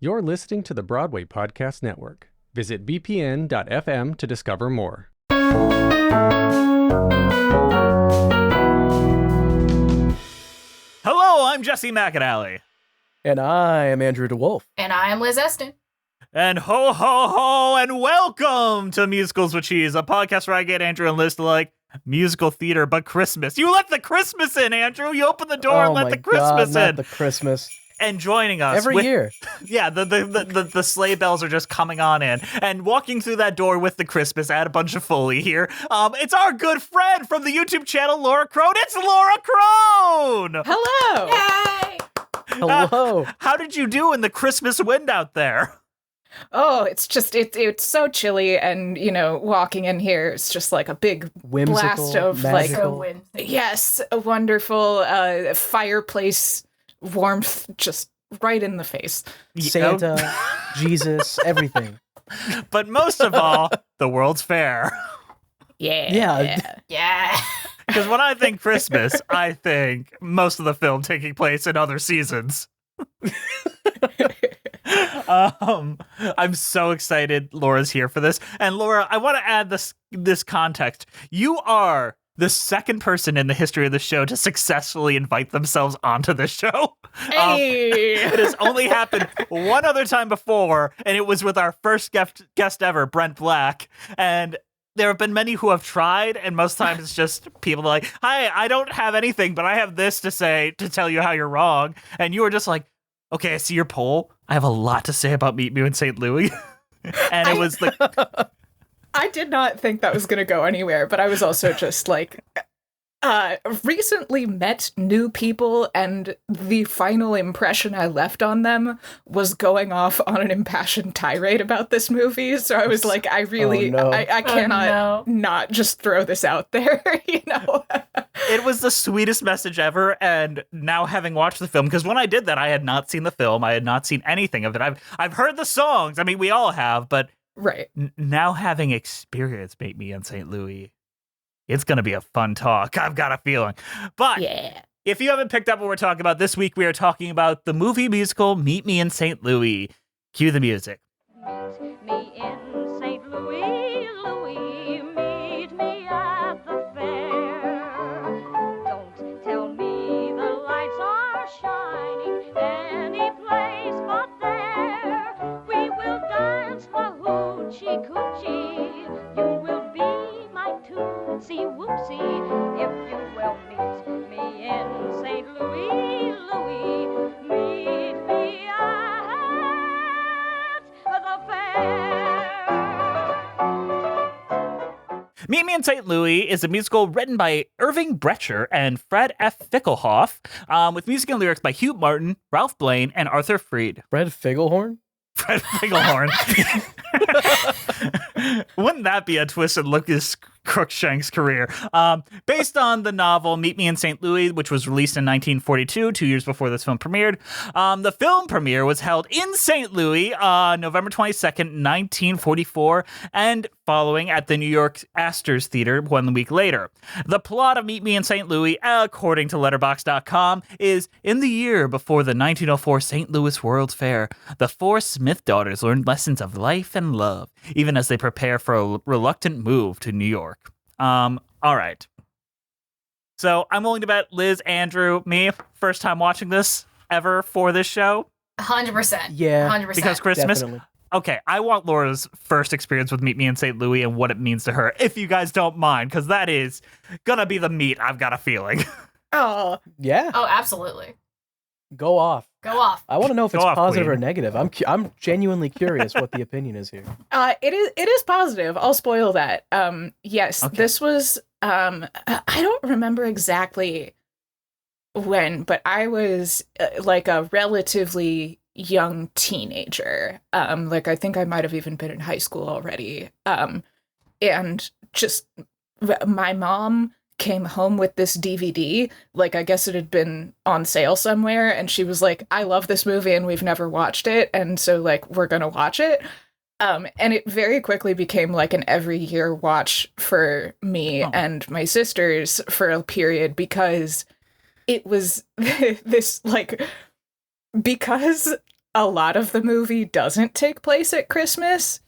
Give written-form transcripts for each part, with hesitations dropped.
You're listening to the Broadway Podcast Network. Visit bpn.fm to discover more. Hello, I'm Jesse McAnally. And I am Andrew DeWolf. And I am Liz Eston. And ho, ho, ho, and welcome to Musicals with Cheese, a podcast where I get Andrew and Liz to like musical theater, but Christmas. You let the Christmas in, Andrew. You open the door and let the Christmas in. Not the Christmas. And joining us every year. Yeah, the sleigh bells are just coming on in. And walking through that door with the Christmas, add a bunch of Foley here. It's our good friend from the YouTube channel, Laura Crone. It's Laura Crone! Hello! Yay! Hello. How did you do in the Christmas wind out there? Oh, it's just, it's so chilly, and, you know, walking in here, it's just like a big Whimsical, blast of, magical. like, yes, a wonderful fireplace warmth just right in the face. Santa, Jesus, everything. But most of all, the World's Fair. Yeah. Yeah. Because when I think Christmas, I think most of the film taking place in other seasons. I'm so excited Laura's here for this. And Laura, I want to add this context. You are the second person in the history of the show to successfully invite themselves onto the show. Hey! It has only happened one other time before, and it was with our first guest ever, Brent Black. And there have been many who have tried, and most times it's just people like, hi, I don't have anything, but I have this to say to tell you how you're wrong. And you were just like, okay, I see your poll. I have a lot to say about Meet Me in St. Louis. And it was like... I did not think that was going to go anywhere, but I was also just like, recently met new people, and the final impression I left on them was going off on an impassioned tirade about this movie. So I was like, I really, I cannot not just throw this out there, you know? It was the sweetest message ever, and now having watched the film, because when I did that, I had not seen the film, I had not seen anything of it. I've heard the songs, I mean, we all have, but right. Now having experienced Meet Me in St. Louis, it's going to be a fun talk. I've got a feeling. But if you haven't picked up what we're talking about, this week we are talking about the movie musical Meet Me in St. Louis. Cue the music. Meet me in St. Louis, Louis, meet me at the fair. Don't tell me the lights are shining any place but there. We will dance for hoochie coochie. You will be my tootsie woopsie if you will meet me in St. Louis, Louis. Meet me at the fair. Meet Me in St. Louis is a musical written by Irving Brecher and Fred F. Fickelhoff, with music and lyrics by Hugh Martin, Ralph Blaine, and Arthur Freed. Fred Figglehorn? Fred Figglehorn. Wouldn't that be a twist in Lucas Crookshank's career? Based on the novel Meet Me in St. Louis, which was released in 1942, 2 years before this film premiered. The film premiere was held in St. Louis on November 22nd, 1944, and following at the New York Astor's Theater 1 week later. The plot of Meet Me in St. Louis, according to Letterboxd.com, is in the year before the 1904 St. Louis World's Fair, the four Smith daughters learn lessons of life and love, even as they prepare for a reluctant move to New York. All right. So I'm willing to bet Liz, Andrew, me, first time watching this ever for this show. 100%. Yeah. 100%. Because Christmas. Definitely. Okay, I want Laura's first experience with Meet Me in St. Louis and what it means to her, if you guys don't mind, because that is gonna be the meat, I've got a feeling. Oh, Yeah. Oh, absolutely. Go off. Go off. I want to know if Go it's off, positive Queen. or negative. I'm genuinely curious what the opinion is here. it is positive. I'll spoil that. Yes, Okay. this was, I don't remember exactly when, but I was like a relatively young teenager. Like I think I might have even been in high school already. And just my mom came home with this DVD. Like, I guess it had been on sale somewhere, and she was like, I love this movie and we've never watched it, and so like we're gonna watch it. And it very quickly became like an every year watch for me and my sisters for a period, because it was this like, because a lot of the movie doesn't take place at Christmas.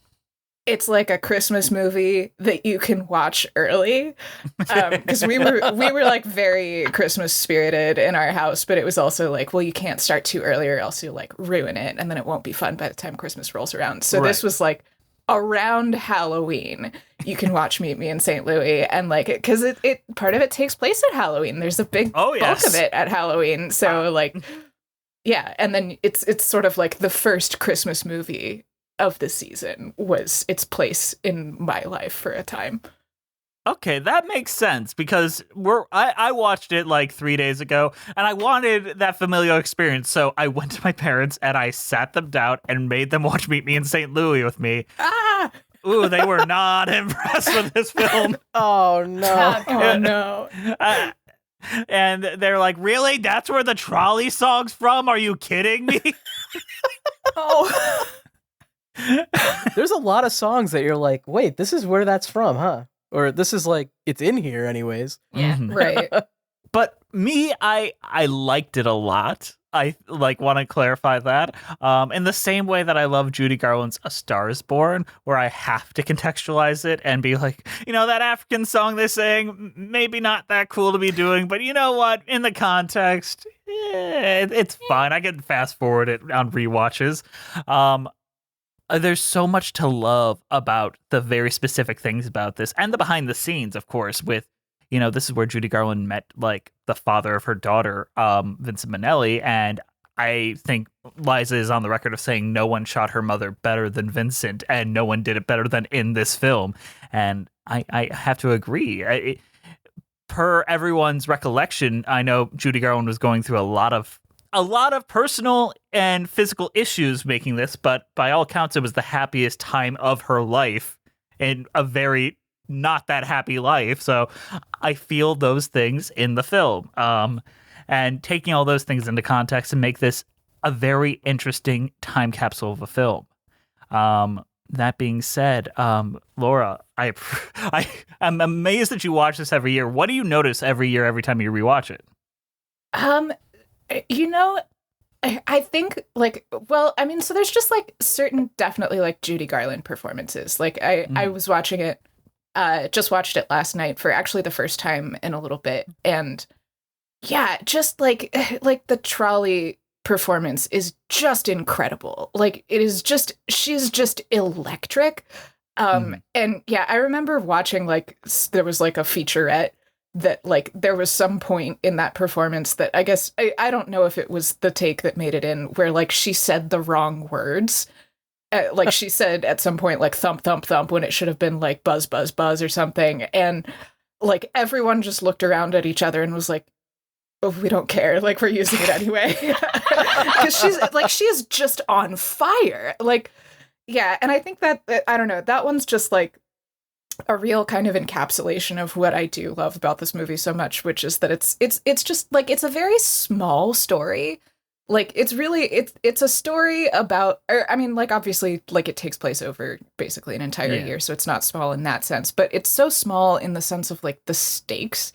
It's like a Christmas movie that you can watch early, because we were like very Christmas spirited in our house, but it was also like, well, you can't start too early or else you'll like ruin it, and then it won't be fun by the time Christmas rolls around. So This was like around Halloween. You can watch Meet Me in St. Louis, and like because it part of it takes place at Halloween. There's a big bulk of it at Halloween, so like yeah, and then it's sort of like the first Christmas movie of the season was its place in my life for a time. Okay, that makes sense because I watched it like 3 days ago and I wanted that familial experience. So I went to my parents and I sat them down and made them watch Meet Me in St. Louis with me. Ah! Ooh, they were not impressed with this film. Oh no. Oh no. And they're like, really? That's where the trolley song's from? Are you kidding me? Oh. There's a lot of songs that you're like, wait, this is where that's from, huh? Or this is like, it's in here anyways. Yeah. Mhm. Right. But me, I liked it a lot. I like want to clarify that. In the same way that I love Judy Garland's A Star Is Born, where I have to contextualize it and be like, that African song they sang, maybe not that cool to be doing, but you know what? In the context, it's fine. I can fast forward it on rewatches. There's so much to love about the very specific things about this and the behind the scenes, of course, with, this is where Judy Garland met like the father of her daughter, Vincent McAnally. And I think Liza is on the record of saying no one shot her mother better than Vincent and no one did it better than in this film. And I have to agree. Per everyone's recollection, I know Judy Garland was going through a lot of personal and physical issues making this, but by all accounts, it was the happiest time of her life in a very not that happy life. So I feel those things in the film. And taking all those things into context and make this a very interesting time capsule of a film. That being said, Laura, I'm amazed that you watch this every year. What do you notice every year, every time you rewatch it? I think so there's just like certain definitely like Judy Garland performances. Like I was watching it, just watched it last night for actually the first time in a little bit. And yeah, just like the trolley performance is just incredible. Like she's just electric. And yeah, I remember watching there was like a featurette that like there was some point in that performance that I guess I don't know if it was the take that made it in where like she said the wrong words. Like she said at some point like thump thump thump when it should have been like buzz buzz buzz or something, and like everyone just looked around at each other and was like, oh, we don't care, like we're using it anyway. Because she is just on fire. Like yeah, and I think that I don't know, that one's just like a real kind of encapsulation of what I do love about this movie so much, which is that it's just like it's a very small story. Like it's a story about, like obviously like it takes place over basically an entire year, so it's not small in that sense, but it's so small in the sense of like the stakes.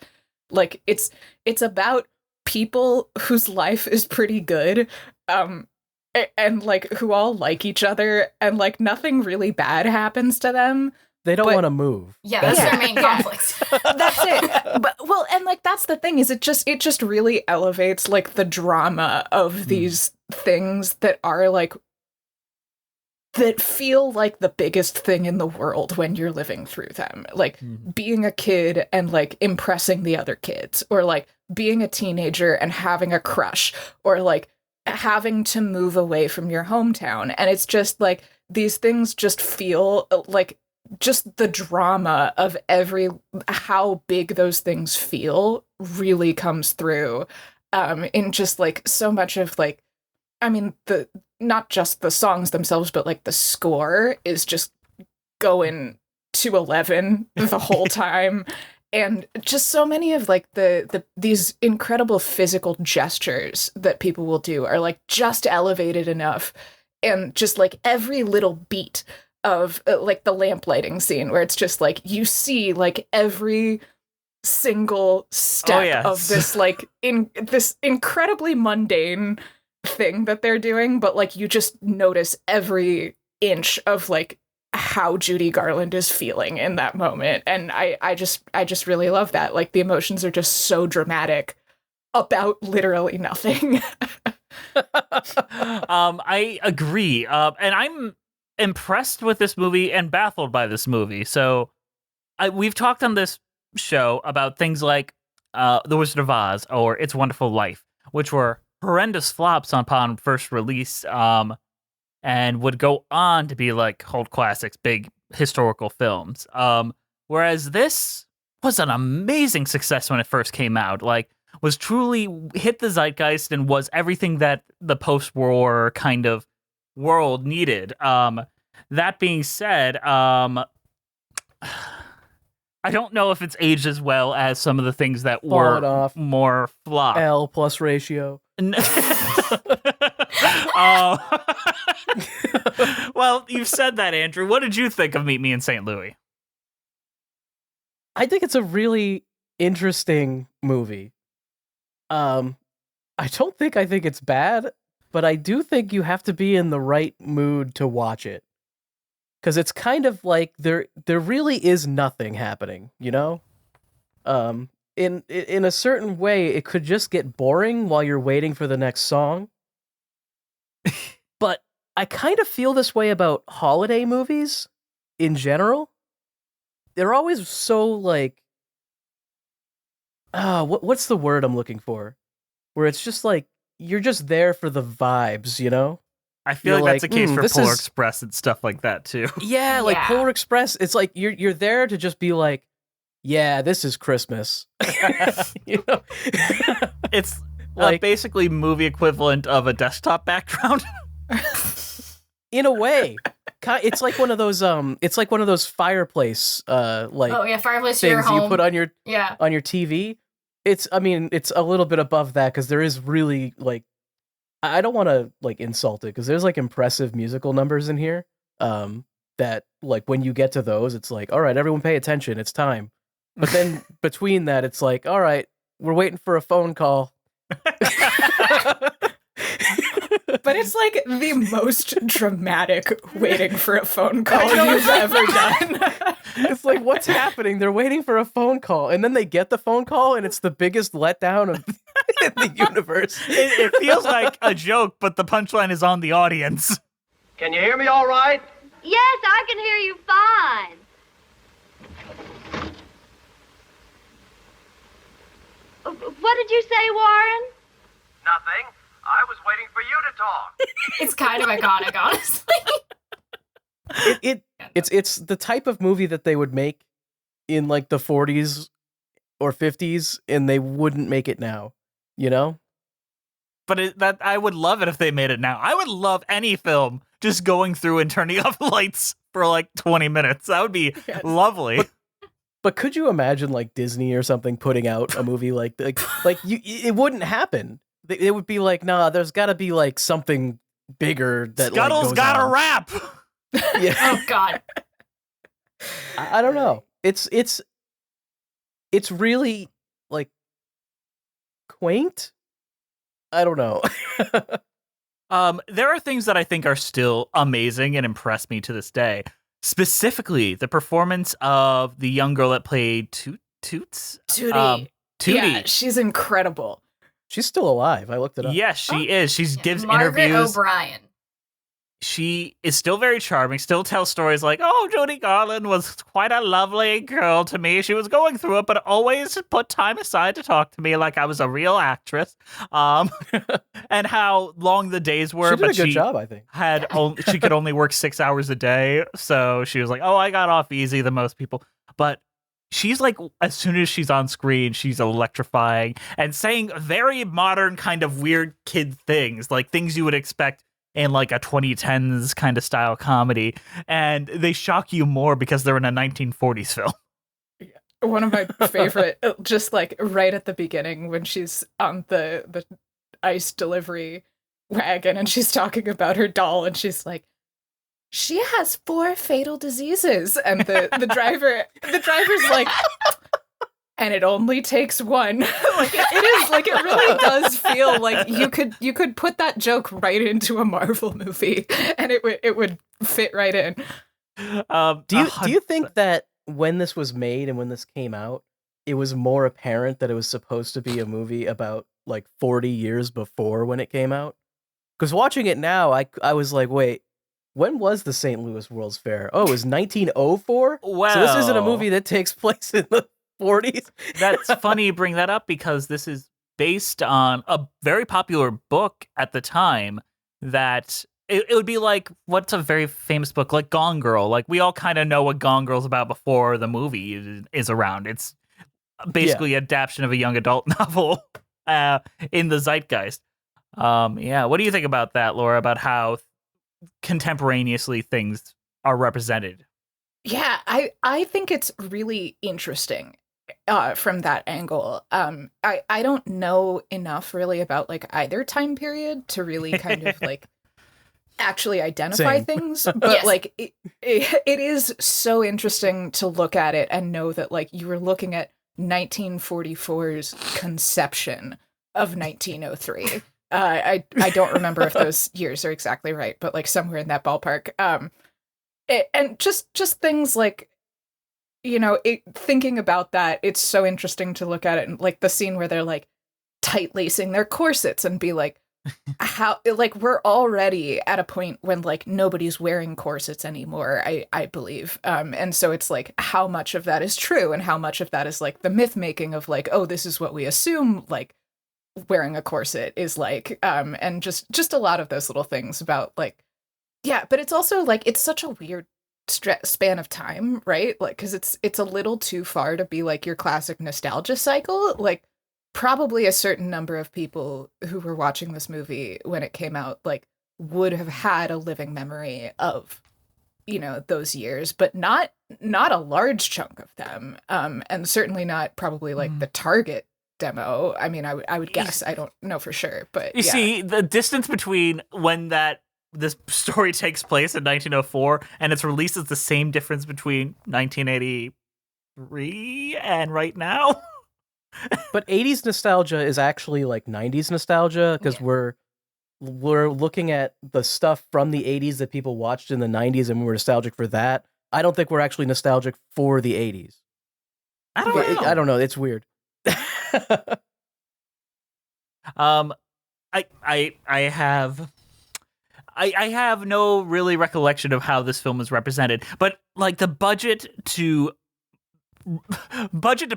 Like it's about people whose life is pretty good, and like who all like each other, and like nothing really bad happens to them. They don't want to move. Yeah, that's their main conflict. That's it. But well, and like that's the thing is it just really elevates like the drama of these things that are like that feel like the biggest thing in the world when you're living through them. Like being a kid and like impressing the other kids, or like being a teenager and having a crush, or like having to move away from your hometown. And it's just like these things just feel like just the drama of how big those things feel really comes through in just like so much of like, the not just the songs themselves, but like the score is just going to 11 the whole time. And just so many of like these incredible physical gestures that people will do are like just elevated enough, and just like every little beat of like the lamp lighting scene where it's just like you see like every single step of this like in this incredibly mundane thing that they're doing, but like you just notice every inch of like how Judy Garland is feeling in that moment. And I just really love that. Like the emotions are just so dramatic about literally nothing. I agree. And I'm impressed with this movie and baffled by this movie. So we've talked on this show about things like The Wizard of Oz or It's a Wonderful Life, which were horrendous flops upon first release, and would go on to be like cult classics, big historical films. Whereas this was an amazing success when it first came out. Like, was truly hit the zeitgeist and was everything that the post-war kind of world needed. That being said, I don't know if it's aged as well as some of the things that Fallen were off. more flop. L plus ratio. Well, you've said that, Andrew. What did you think of Meet Me in St. Louis? I think it's a really interesting movie. I think it's bad, but I do think you have to be in the right mood to watch it. Because it's kind of like there really is nothing happening, you know? In a certain way, it could just get boring while you're waiting for the next song. But I kind of feel this way about holiday movies in general. They're always so like, what's the word I'm looking for? Where it's just like, you're just there for the vibes, you know? I feel like that's a case for this Polar is- Express and stuff like that, too. Yeah, like Yeah. Polar Express, it's like you're there to just be like, yeah, this is Christmas. You know? It's Like- basically movie equivalent of a desktop background. In a way. It's like one of those fireplace like Oh yeah, fireplace for your things home. you put on your Yeah. TV. It's a little bit above that because there is really like, I don't want to like insult it because there's like impressive musical numbers in here. That like when you get to those, it's like, all right, everyone pay attention, it's time. But then between that, it's like, all right, we're waiting for a phone call. But it's like the most dramatic waiting for a phone call you've ever done. It's like, what's happening? They're waiting for a phone call, and then they get the phone call, and it's the biggest letdown of in the universe. It feels like a joke, but the punchline is on the audience. Can you hear me all right? Yes, I can hear you fine. What did you say, Warren? Nothing. I was waiting for you to talk. It's kind of iconic, honestly. It's the type of movie that they would make in like the 40s or 50s, and they wouldn't make it now, you know? But that I would love it if they made it now. I would love any film just going through and turning off lights for like 20 minutes. That would be lovely. But could you imagine like Disney or something putting out a movie like it wouldn't happen. It would be like, nah, there's got to be like something bigger that Scuttle's like, goes got a on. rap. Yeah. Oh god. I don't know. It's really like quaint. I don't know. There are things that I think are still amazing and impress me to this day. Specifically, the performance of the young girl that played Toots. Tootie. Tootie. Yeah, she's incredible. She's still alive. I looked it up. Yes, she is. She gives Margaret interviews. O'Brien. She is still very charming, still tells stories like, oh, Judy Garland was quite a lovely girl to me. She was going through it, but always put time aside to talk to me like I was a real actress. And how long the days were. She did but a good job, I think. She could only work 6 hours a day. So she was like, oh, I got off easy than most people. But she's like, as soon as she's on screen, she's electrifying and saying very modern kind of weird kid things, like things you would expect in like a 2010s kind of style comedy, and they shock you more because they're in a 1940s film. One of my favorite, just like right at the beginning when she's on the ice delivery wagon and she's talking about her doll and she's like, she has 4 fatal diseases, and the driver's like, and it only takes one. Like it is like it really does feel like you could put that joke right into a Marvel movie and it would fit right in. Do you think that when this was made and when this came out, it was more apparent that it was supposed to be a movie about like 40 years before when it came out? Because watching it now, I was like, wait, when was the St. Louis World's Fair? Oh, it was 1904? Well, so this isn't a movie that takes place in the 40s? That's funny you bring that up because this is based on a very popular book at the time that it would be like, what's a very famous book? Like Gone Girl. Like we all kind of know what Gone Girl's about before the movie is around. It's basically an adaptation of a young adult novel in the zeitgeist. What do you think about that, Laura, about how contemporaneously things are represented? Yeah, I think it's really interesting from that angle. I don't know enough really about like either time period to really kind of like actually identify Same. things, but Yes. like it is so interesting to look at it and know that like you were looking at 1944's conception of 1903. I don't remember if those years are exactly right, but like somewhere in that ballpark. And just things like, you know, thinking about that, it's so interesting to look at it and like the scene where they're like tight lacing their corsets and be like, how, like we're already at a point when like nobody's wearing corsets anymore, I believe. And so it's like how much of that is true and how much of that is like the myth making of like, oh, this is what we assume like wearing a corset is like, and just a lot of those little things about like, yeah, but it's also like it's such a weird span of time, right? Like because it's a little too far to be like your classic nostalgia cycle. Like probably a certain number of people who were watching this movie when it came out like would have had a living memory of, you know, those years, but not a large chunk of them, and certainly not probably like the target demo. I mean, I would guess. I don't know for sure, but You see, the distance between when this story takes place in 1904 and it's released is the same difference between 1983 and right now. But 80s nostalgia is actually like 90s nostalgia because we're looking at the stuff from the 80s that people watched in the 90s and we're nostalgic for that. I don't think we're actually nostalgic for the 80s. I don't know. I don't know. It's weird. I have no really recollection of how this film is represented, but like the budget to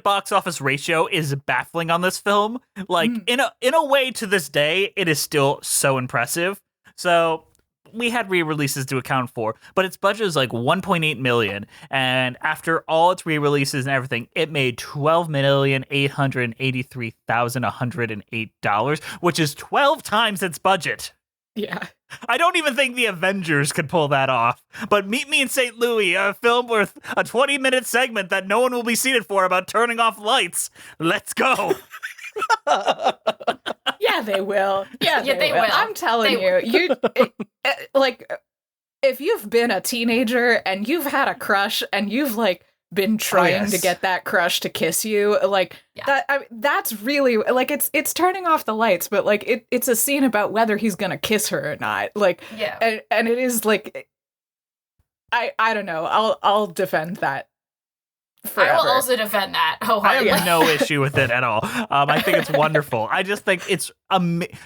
box office ratio is baffling on this film. Like in a way, to this day, it is still so impressive. So we had re-releases to account for, but its budget is like 1.8 million, and after all its re-releases and everything, it made $12,883,108, which is 12 times its budget. Yeah. I don't even think the Avengers could pull that off. But Meet Me in St. Louis, a film worth a 20-minute segment that no one will be seated for about turning off lights. Let's go. Yeah, they will. Yeah, they will. I'm telling you, like, if you've been a teenager and you've had a crush and you've like been trying to get that crush to kiss you, like that's really like it's turning off the lights, but like it's a scene about whether he's gonna kiss her or not. Like, and it is like, I don't know. I'll defend that forever. I will also defend that wholeheartedly. I have no issue with it at all. I think it's wonderful. I just think it's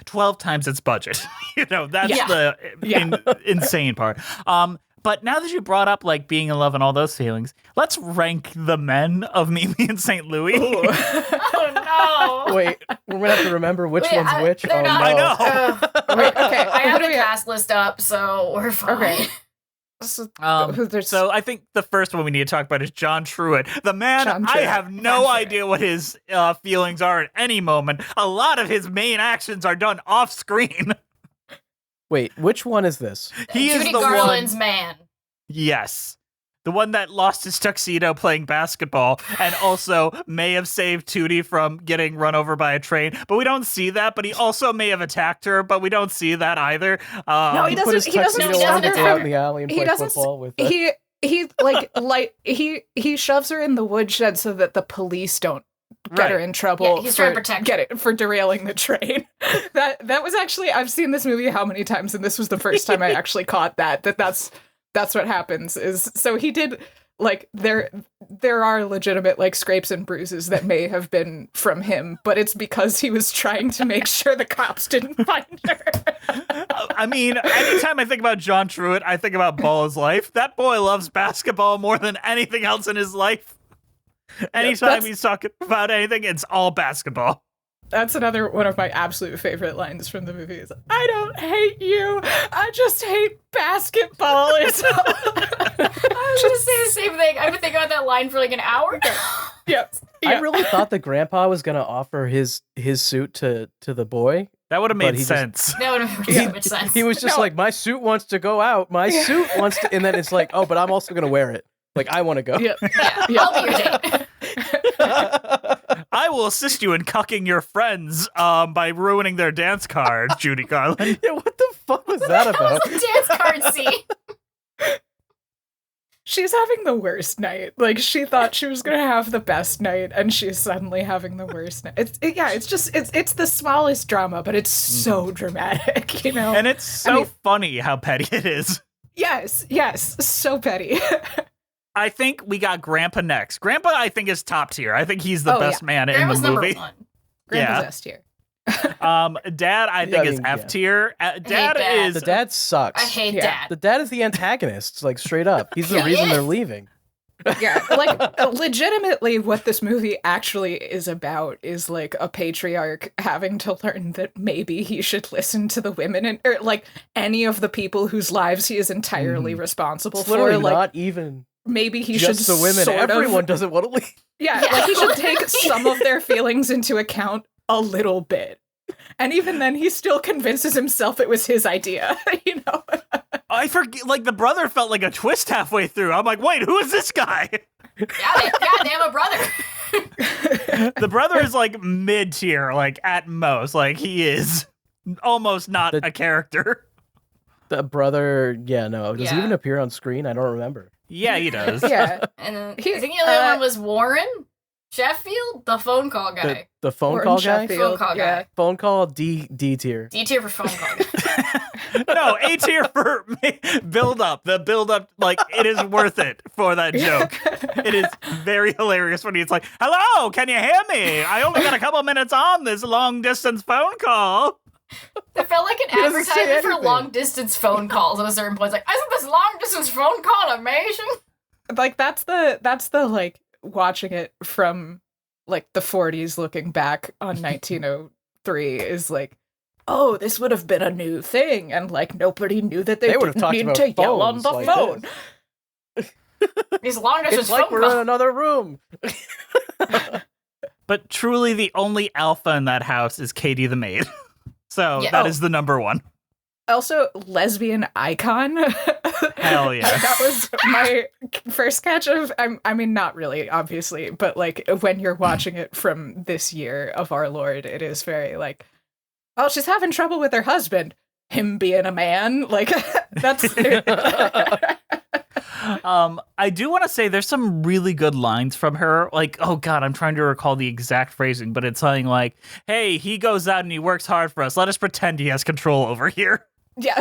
12 times its budget. You know, that's the insane part. But now that you brought up like being in love and all those feelings, let's rank the men of Meet Me in St. Louis. Oh no! Wait, we're gonna have to remember which one's which. they're Oh not- no! I know. Wait, okay, I have who the do we- cast list up, so we're fine. Okay. So I think the first one we need to talk about is John Truitt. The man, John I Truitt. have no idea what his feelings are at any moment. A lot of his main actions are done off screen. Wait, which one is this? He Judy is the Garland's one. man. Yes. The one that lost his tuxedo playing basketball and also may have saved Tootie from getting run over by a train. But we don't see that. But he also may have attacked her, but we don't see that either. No, he Put his doesn't. He doesn't. tuxedo on to go out in attack the alley and He play doesn't. football with. He he shoves her in the woodshed so that the police don't get her in trouble he's trying to protect for derailing the train. That was actually, I've seen this movie how many times, and this was the first time I actually caught that's what happens. Is so he did, like, there are legitimate, like, scrapes and bruises that may have been from him, but it's because he was trying to make sure the cops didn't find her. I mean, anytime I think about John Truitt, I think about Ball's life. That boy loves basketball more than anything else in his life. Anytime he's talking about anything, it's all basketball. That's another one of my absolute favorite lines from the movie is, I don't hate you, I just hate basketball. I was going to say the same thing. I've been thinking about that line for like an hour. Yeah. I really thought the grandpa was going to offer his suit to the boy. That would have made he sense. That would have made so much sense. He was just like, my suit wants to go out. My suit wants to, and then it's like, oh, but I'm also going to wear it. Like, I want to go. Yeah. I'll be your date. I will assist you in cucking your friends by ruining their dance card, Judy Garland. Yeah, what the fuck was that about? Dance card scene. She's having the worst night. Like, she thought she was gonna have the best night, and she's suddenly having the worst night. It's the smallest drama, but it's so dramatic, you know? And it's so funny how petty it is. Yes, so petty. I think we got Grandpa next. Grandpa, I think, is top tier. I think he's the best man in the movie. Number one. Grandpa's S tier. Dad, I think, is F tier. Dad is. The dad sucks. I hate Dad. The dad is the antagonist, like, straight up. He's the reason they're leaving. Yeah, like, legitimately, what this movie actually is about is, like, a patriarch having to learn that maybe he should listen to the women, or, like, any of the people whose lives he is entirely responsible It's for. literally Like, not even maybe he just should the women. Everyone doesn't want to leave. Yeah, like, he should take some of their feelings into account a little bit. And even then, he still convinces himself it was his idea, you know? I forget, like, the brother felt like a twist halfway through. I'm like, wait, who is this guy? Goddamn a brother. The brother is, like, mid-tier, like, at most. Like, he is almost not a character. The brother, does he even appear on screen? I don't remember. Yeah, he does. Yeah. And then, I think the other one was Warren Sheffield, the phone call guy. The phone Warren call guy? Phone call guy. Phone call D tier. D tier for phone call guy. No, A tier for build up. The build up, like, it is worth it for that joke. It is very hilarious when he's like, hello, can you hear me? I only got a couple minutes on this long distance phone call. It felt like an doesn't say advertisement for anything. long distance phone calls at a certain point. It's like, isn't this long distance phone call amazing? Like, that's the like, watching it from, like, the 40s looking back on 1903 is like, oh, this would have been a new thing, and, like, nobody knew that they would have didn't talked need about to yell on phones the like phone. These long distance It's like phone we're calls. in another room. But truly, the only alpha in that house is Katie the maid. So Yeah. that is the number one. Also, lesbian icon. Hell yeah. That was my first catch of, I mean, not really, obviously, but, like, when you're watching it from this year of our Lord, it is very, like, oh, she's having trouble with her husband. Him being a man. Like, that's... I do want to say there's some really good lines from her. Like, oh God, I'm trying to recall the exact phrasing, but it's something like, hey, he goes out and he works hard for us. Let us pretend he has control over here. Yeah.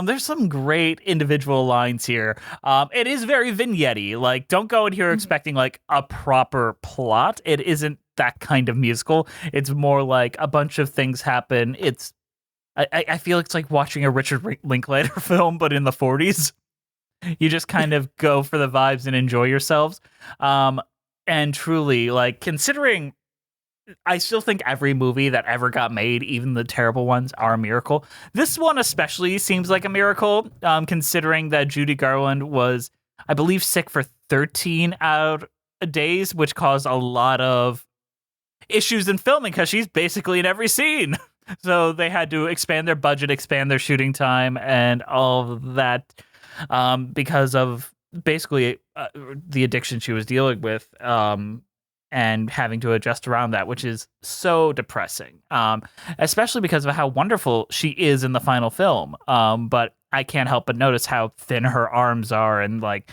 There's some great individual lines here. It is very vignette-y. Like, don't go in here expecting, like, a proper plot. It isn't that kind of musical. It's more like a bunch of things happen. I feel it's like watching a Richard Linklater film, but in the 40s. You just kind of go for the vibes and enjoy yourselves. And truly, like, considering, I still think every movie that ever got made, even the terrible ones, are a miracle. This one especially seems like a miracle, considering that Judy Garland was, I believe, sick for 13 days, which caused a lot of issues in filming because she's basically in every scene. So they had to expand their budget, expand their shooting time, and all of that because of basically the addiction she was dealing with and having to adjust around that, which is so depressing, especially because of how wonderful she is in the final film. But I can't help but notice how thin her arms are and like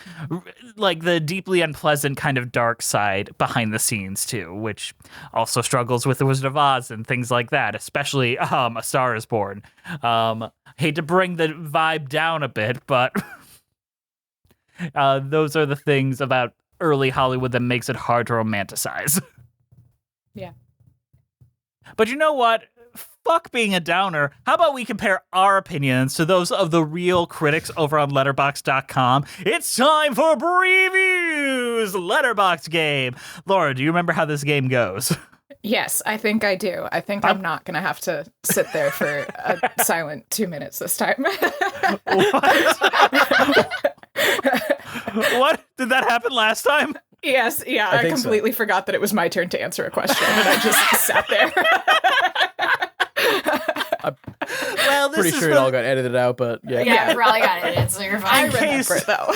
the deeply unpleasant kind of dark side behind the scenes too, which also struggles with the Wizard of Oz and things like that, especially A Star is Born. Hate to bring the vibe down a bit, but those are the things about early Hollywood that makes it hard to romanticize. Yeah. But you know what? Fuck being a downer. How about we compare our opinions to those of the real critics over on Letterboxd.com? It's time for Previews! Letterboxd game. Laura, do you remember how this game goes? Yes, I think I do. I think I'm not going to have to sit there for a silent 2 minutes this time. What? Did that happen last time? Yes, yeah. I completely forgot that it was my turn to answer a question, and I just sat there. Well, pretty sure it all got edited out, but yeah. Yeah, probably got edited, so you're fine. I remember it, though.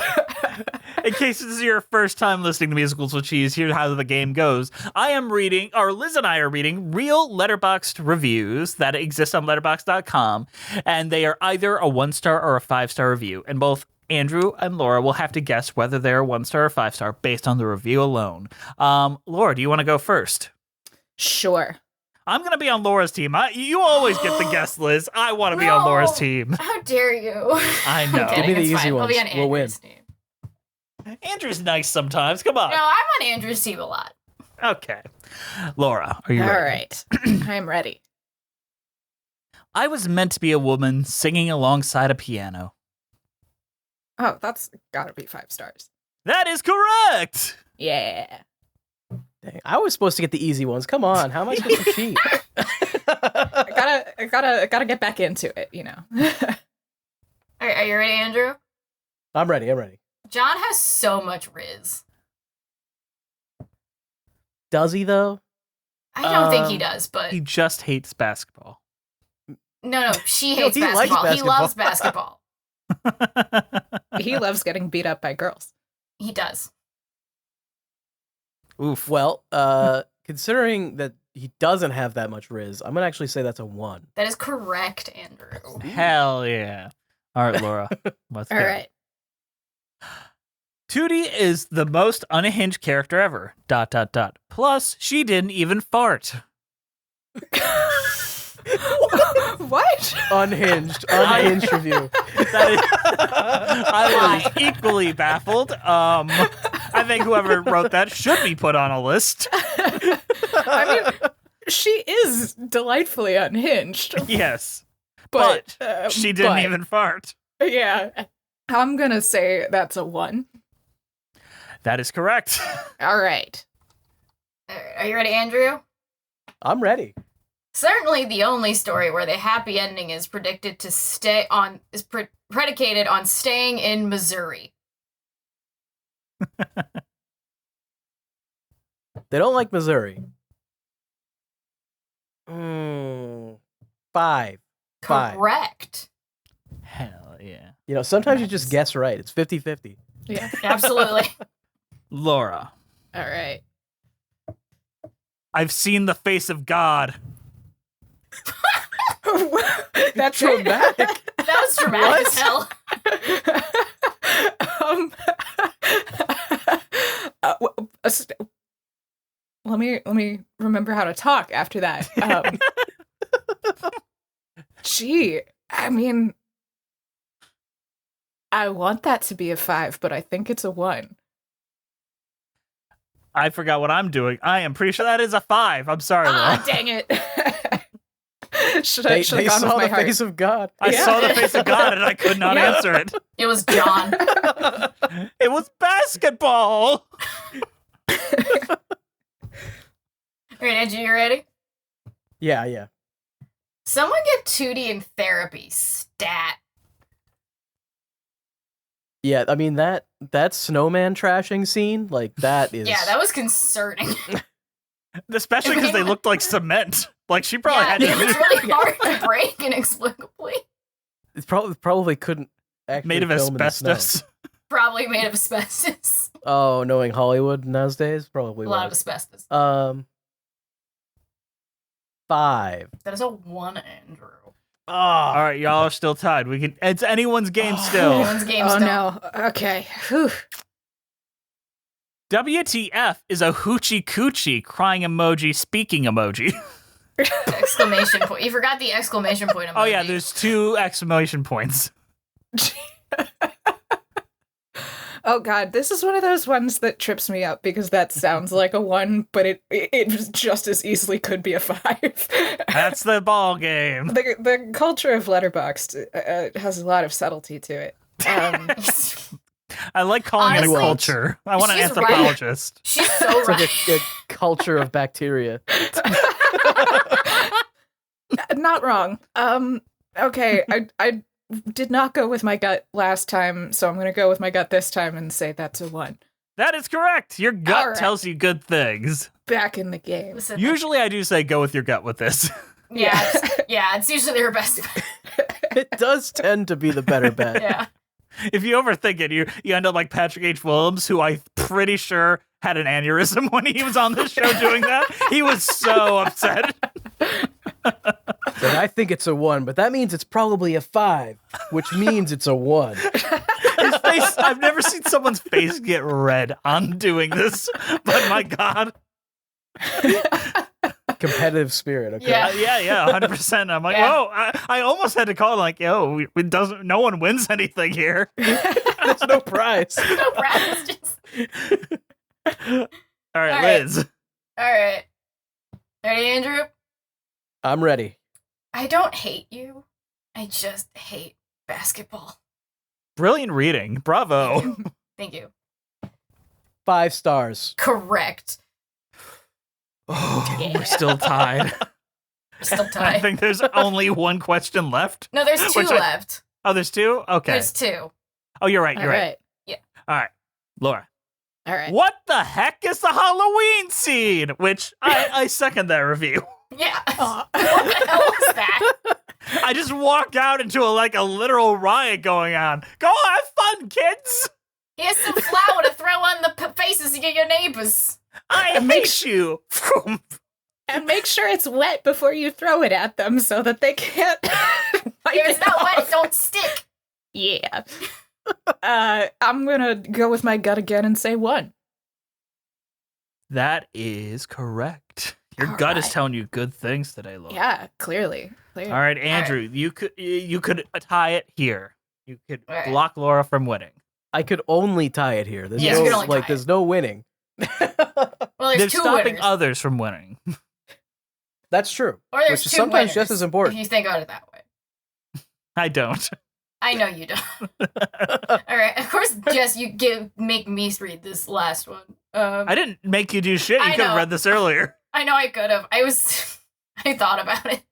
In case this is your first time listening to Musicals with Cheese, here's how the game goes. Liz and I are reading real Letterboxd reviews that exist on Letterboxd.com, and they are either a 1-star or a 5-star review, and both Andrew and Laura will have to guess whether they're 1-star or 5-star based on the review alone. Laura, do you want to go first? Sure. I'm going to be on Laura's team. You always get the guess, Liz. I want to be on Laura's team. How dare you? I know. Give me the easy ones. I'll be on We'll win. Andrew's team. Andrew's nice sometimes. Come on. No, I'm on Andrew's team a lot. Okay. Laura, are you ready? All right. I'm ready. I was meant to be a woman singing alongside a piano. Oh, that's gotta be 5 stars. That is correct. Yeah. Dang, I was supposed to get the easy ones. Come on, how am I supposed to cheat? I gotta get back into it, you know. Are you ready, Andrew? I'm ready. John has so much Riz. Does he though? I don't think he does, but He just hates basketball. no, she hates he likes basketball. He loves basketball. basketball. He loves getting beat up by girls. He does. Oof. Well, considering that he doesn't have that much Riz, I'm gonna actually say that's a 1. That is correct, Andrew. Hell yeah. All right, Laura. Let's All go. right. Tootie is the most unhinged character ever. ... Plus, she didn't even fart. What? Unhinged review. I was equally baffled. I think whoever wrote that should be put on a list. I mean, she is delightfully unhinged. Yes. But She didn't but- even fart. Yeah. I'm gonna say that's a 1. That is correct. All right. Are you ready, Andrew? I'm ready. Certainly the only story where the happy ending is predicted to predicated on staying in Missouri. They don't like Missouri. 5. 5. Correct. Hell yeah. You know, sometimes you just guess right. It's 50-50. Yeah. Absolutely. Laura, All right. I've seen the face of God. That's Dramatic. That was dramatic as hell. Let me remember how to talk after that. Gee, I mean, I want that to be a 5, but I think it's a 1. I forgot what I'm doing. I am pretty sure that is a 5. I'm sorry, Laura. Ah, dang it. should They have gone with saw my the heart. face of God. I Yeah. saw the face of God and I could not Yeah. answer it. It was John. It was basketball. All right, Andrew, you ready? Yeah. Someone get Tootie in therapy. Stat. Yeah, I mean that snowman trashing scene, like that is Yeah, that was concerning. Especially because they looked like cement. Like she probably had it was to really hard to break inexplicably. it's probably couldn't actually made of film in the snow. asbestos. Probably made of asbestos. Oh, knowing Hollywood in those days, probably A lot of was. asbestos. 5. That is a 1, Andrew. All right, y'all are still tied. It's anyone's game still. Anyone's game Oh still. no. Okay. Whew. WTF is a hoochie coochie crying emoji speaking emoji. Exclamation point. You forgot the exclamation point emoji. Oh yeah, there's 2 exclamation points. Oh god, this is one of those ones that trips me up because that sounds like a 1, but it just as easily could be a 5. That's the ball game. The culture of Letterboxd has a lot of subtlety to it. I like calling it a Honestly, culture. I want an she's anthropologist. She's so It's right. like a culture of bacteria. Not wrong. Okay, I did not go with my gut last time, so I'm gonna go with my gut this time and say that's a 1. That is correct. Your gut All right. tells you good things. Back in the game. Listen, Usually I do say go with your gut with this. it's usually her best. It does tend to be the better bet. Yeah. If you overthink it, you end up like Patrick H. Willems, who I'm pretty sure had an aneurysm when he was on this show doing that. He was so upset. And I think it's a 1, but that means it's probably a 5, which means it's a 1. His face, I've never seen someone's face get red on doing this, but my God. Competitive spirit. Okay. Yeah. Yeah, 100%. I'm like, Yeah. whoa, I almost had to call like, yo, no one wins anything here. There's no prize. No practice. All right, All right. Liz. All right. Ready, Andrew? I'm ready. I don't hate you. I just hate basketball. Brilliant reading. Bravo. Thank you. 5 stars. Correct. Oh, we're still tied. We're still I tied. think there's only one question left. No, there's 2 Which left. Oh, there's 2? Okay. There's 2. Oh, you're right. All You're right. right. All right. Laura. All right. What the heck is the Halloween scene? Which I second that review. Yeah. What the hell was that? I just walked out into a literal riot going on. Go have fun, kids. Here's some flour to throw on the faces of your neighbors. I hate you. And make sure it's wet before you throw it at them so that they can't. If it's not wet, it don't stick. Yeah. I'm gonna go with my gut again and say 1. That is correct. Your All gut is right. telling you good things today, Laura. Yeah, clearly. All right, Andrew, you could tie it here. You could All right. block Laura from winning. I could only tie it here. There's Yes, you no could only tie there's no winning. Well, They're there's 2 stopping winners. others from winning. That's true. Or there's Which is 2 sometimes winners, just as important. If you think about it that way. I don't. I know you don't. All right. Of course, Jess, you make me read this last one. I didn't make you do shit. You I could have know. read this earlier. I know I could have. I thought about it.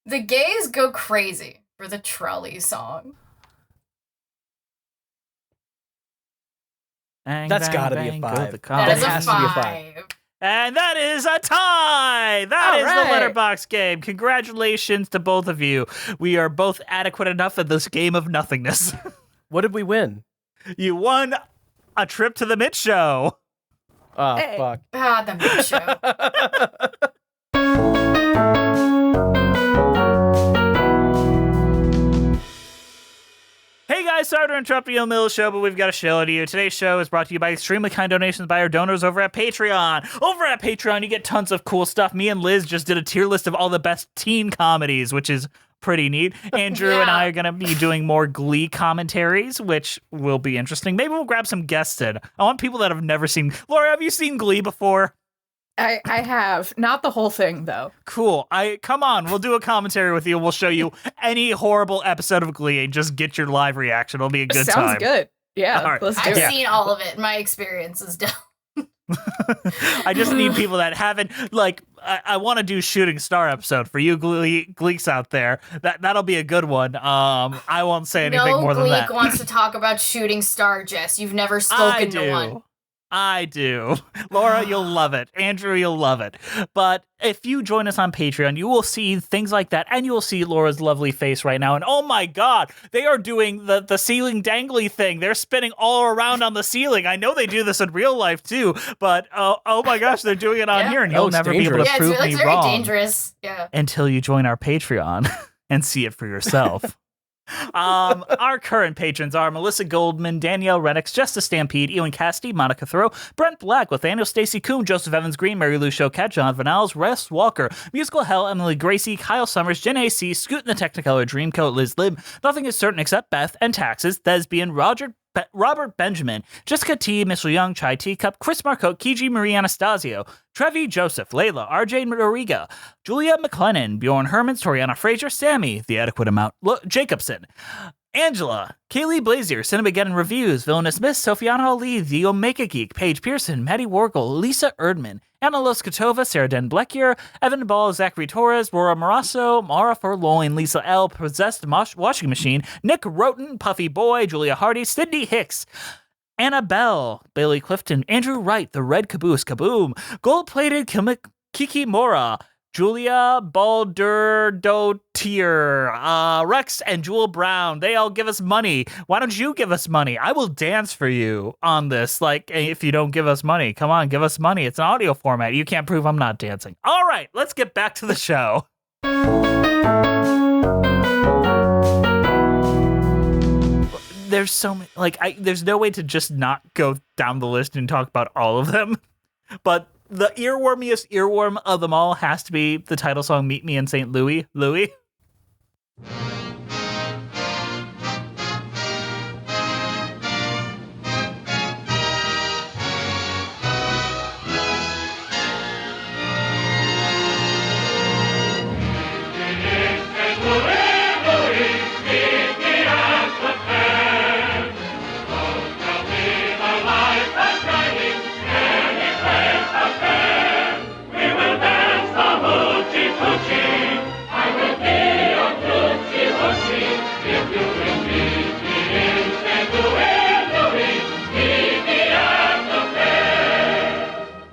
The gays go crazy for the trolley song. That's gotta be a 5. That is a has to be a 5. And that is a tie. That All is right. the letterbox game. Congratulations to both of you. We are both adequate enough at this game of nothingness. What did we win? You won a trip to the Mit Show. Oh, Hey. fuck. Ah, the Mit Show. Hey guys, sorry to interrupt you in the middle of the show, but we've got a show to you. Today's show is brought to you by extremely kind donations by our donors over at Patreon. Over at Patreon, you get tons of cool stuff. Me and Liz just did a tier list of all the best teen comedies, which is pretty neat. Andrew and Yeah. I are going to be doing more Glee commentaries, which will be interesting. Maybe we'll grab some guests in. I want people that have never seen... Laura, have you seen Glee before? I have. Not the whole thing, though. Cool. Come on, we'll do a commentary with you. We'll show you any horrible episode of Glee and just get your live reaction. It'll be a good Sounds time. good. Yeah, All right. let's do I've it. seen all of it. My experience is done. I just need people that haven't I want to do shooting star episode for you Gleeks out there. That'll be a good one. I won't say anything No more than Gleek that. wants to talk about shooting star, Jess. You've never spoken to one. I do. Laura, you'll love it. Andrew, you'll love it. But if you join us on Patreon, you will see things like that, and you will see Laura's lovely face right now. And oh my God, they are doing the ceiling dangly thing. They're spinning all around on the ceiling. I know they do this in real life too, but oh my gosh, they're doing it on Yeah. here, and That you'll looks never be able to dangerous. Yeah, prove it's me very wrong dangerous. Yeah. until you join our Patreon. and see it for yourself. Our current patrons are Melissa Goldman, Danielle Renix, Justice Stampede, Ewan Cassidy, Monica Thoreau, Brent Black, Nathaniel Stacey Coon, Joseph Evans Green, Mary Lou Choquette, John Vanals, Russ Walker, Musical Hell, Emily Gracie, Kyle Summers, Jen AC, Scoot in the Technicolor Dreamcoat, Liz Lib, Nothing is Certain Except Beth and Taxes, Thespian, Robert Benjamin, Jessica T, Mitchell Young, Chai Teacup, Chris Marcotte, Kiji Marie Anastasio, Trevi Joseph, Layla, RJ Noriga, Julia McLennan, Bjorn Hermans, Toriana Fraser, Sammy, The Adequate Amount, Jacobson, Angela, Kaylee Blazier, Cinemageddon Reviews, Villainous Miss, Sofiana Ali, The Omega Geek, Paige Pearson, Maddie Wargle, Lisa Erdman, Anna Loskatova, Sarah Den Blekier, Evan Ball, Zachary Torres, Rora Marasso, Mara Furloin, Lisa L, Possessed Washing Machine, Nick Roten, Puffy Boy, Julia Hardy, Sydney Hicks, Annabelle, Bailey Clifton, Andrew Wright, The Red Caboose, Kaboom, Gold-Plated Kiki Mora, Julia Balderdotier, Rex and Jewel Brown, they all give us money. Why don't you give us money? I will dance for you on this. Like, if you don't give us money, come on, give us money. It's an audio format. You can't prove I'm not dancing. All right, let's get back to the show. There's so many, there's no way to just not go down the list and talk about all of them. But the earwormiest earworm of them all has to be the title song, Meet Me in St. Louis. Louis.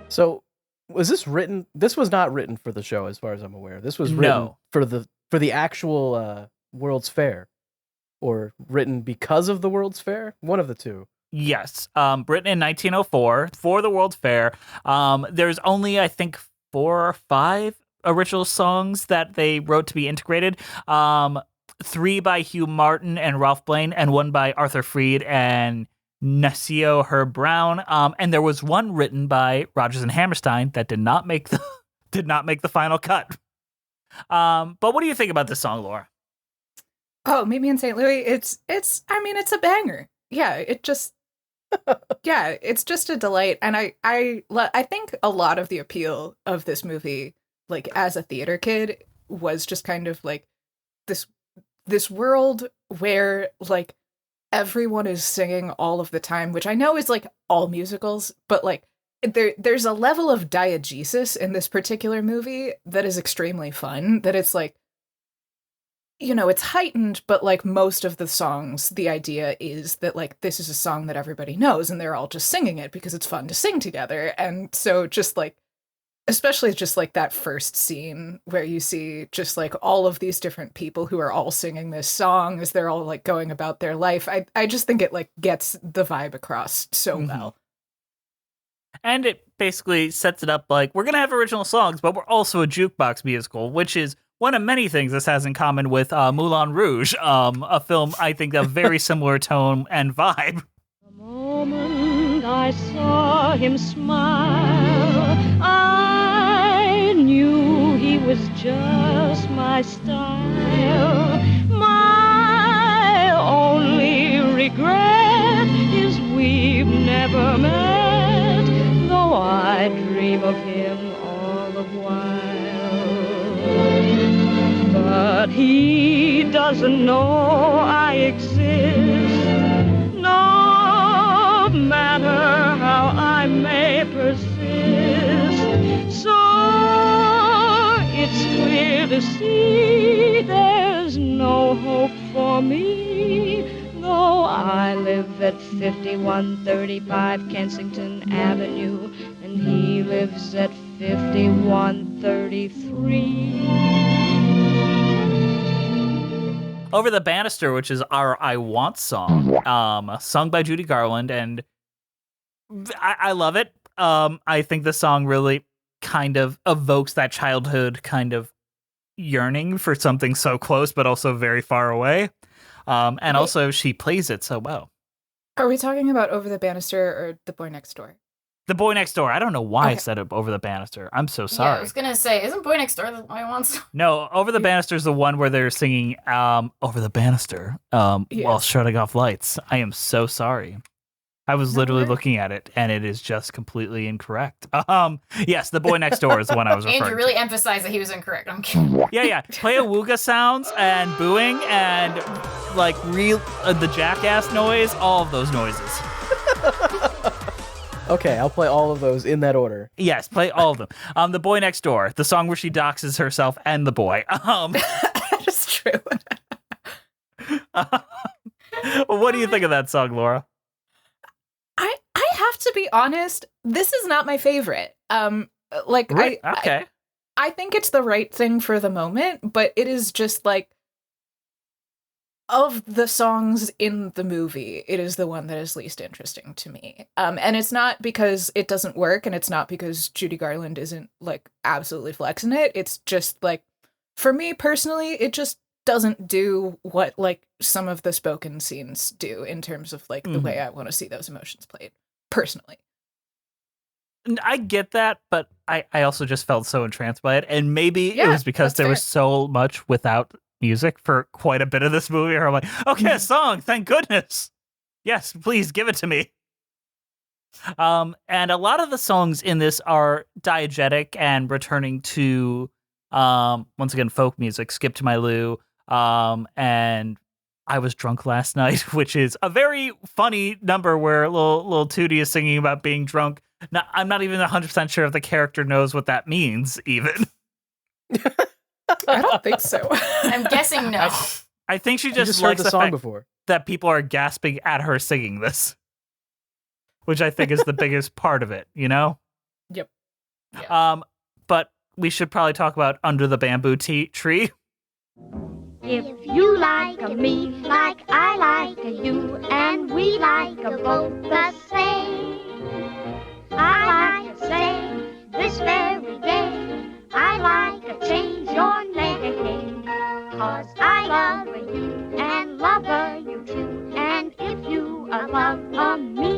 So, was this written? This was not written for the show, as far as I'm aware. This was written for the actual World's Fair, or written because of the World's Fair. One of the two. Yes, written in 1904 for the World's Fair. There's only, I think, 4 or 5 original songs that they wrote to be integrated. 3 by Hugh Martin and Ralph Blaine, and 1 by Arthur Freed and Nacio Herb Brown. And there was 1 written by Rodgers and Hammerstein that did not make the final cut. But what do you think about this song, Laura? Oh, Meet Me in St. Louis. It's a banger. Yeah, it's just a delight. And I think a lot of the appeal of this movie, like as a theater kid, was just kind of like this world where like everyone is singing all of the time, which I know is like all musicals, but like there's a level of diegesis in this particular movie that is extremely fun, that it's like, you know, it's heightened, but like most of the songs, the idea is that like this is a song that everybody knows and they're all just singing it because it's fun to sing together. And so just like, especially just like that first scene where you see just like all of these different people who are all singing this song as they're all like going about their life. I just think it like gets the vibe across so well. And it basically sets it up like, we're going to have original songs, but we're also a jukebox musical, which is one of many things this has in common with Moulin Rouge, a film I think of very similar tone and vibe. The moment I saw him smile, I knew he was just my style. My only regret is we've never met, though I dream of him all the while. But he doesn't know I exist, no matter how I may persist. So it's clear to see there's no hope for me, though I live at 5135 Kensington Avenue and he lives at 5133. Over the Banister, which is our I Want song, sung by Judy Garland, and I love it. I think the song really kind of evokes that childhood kind of yearning for something so close, but also very far away. And also she plays it so well. Are we talking about Over the Banister or The Boy Next Door? The Boy Next Door. I don't know why I Okay. said it Over the Banister. I'm so Yeah, sorry. I was gonna say, isn't Boy Next Door the one I want? No, Over the Banister is the one where they're singing Over the Banister while shutting off lights. I am so sorry. I was literally looking at it, and it is just completely incorrect. Yes, The Boy Next Door is the one I was referring Andrew really to. emphasized that he was incorrect. I'm kidding. Yeah. Play awooga sounds and booing and like real the jackass noise, all of those noises. Okay, I'll play all of those in that order. Yes, play all of them. The Boy Next Door, the song where she doxes herself and the boy. That's true. What do you think of that song, Laura? I have to be honest, this is not my favorite. Okay. I think it's the right thing for the moment, but it is just like, of the songs in the movie, it is the one that is least interesting to me. And it's not because it doesn't work, and it's not because Judy Garland isn't like absolutely flexing it. It's just like, for me personally, it just doesn't do what like some of the spoken scenes do in terms of like the way I want to see those emotions played personally. I get that, but I also just felt so entranced by it. And maybe it was because that's there fair. was so much without music for quite a bit of this movie where I'm like, okay, a song, thank goodness. Yes, please give it to me. And a lot of the songs in this are diegetic and returning to, once again, folk music, Skip to My Lou, and I Was Drunk Last Night, which is a very funny number where little Tootie is singing about being drunk. Now, I'm not even 100% sure if the character knows what that means, even. I don't think so. I'm guessing no. I think she You just just heard likes the the song fact before. that people are gasping at her singing this, which I think is the biggest part of it, you know? Yep. But we should probably talk about Under the Bamboo Tree. If you like me like I like you, and we like both the same, I like to say this very day, I like to change your name, 'cause I love you and love you too, and if you love me,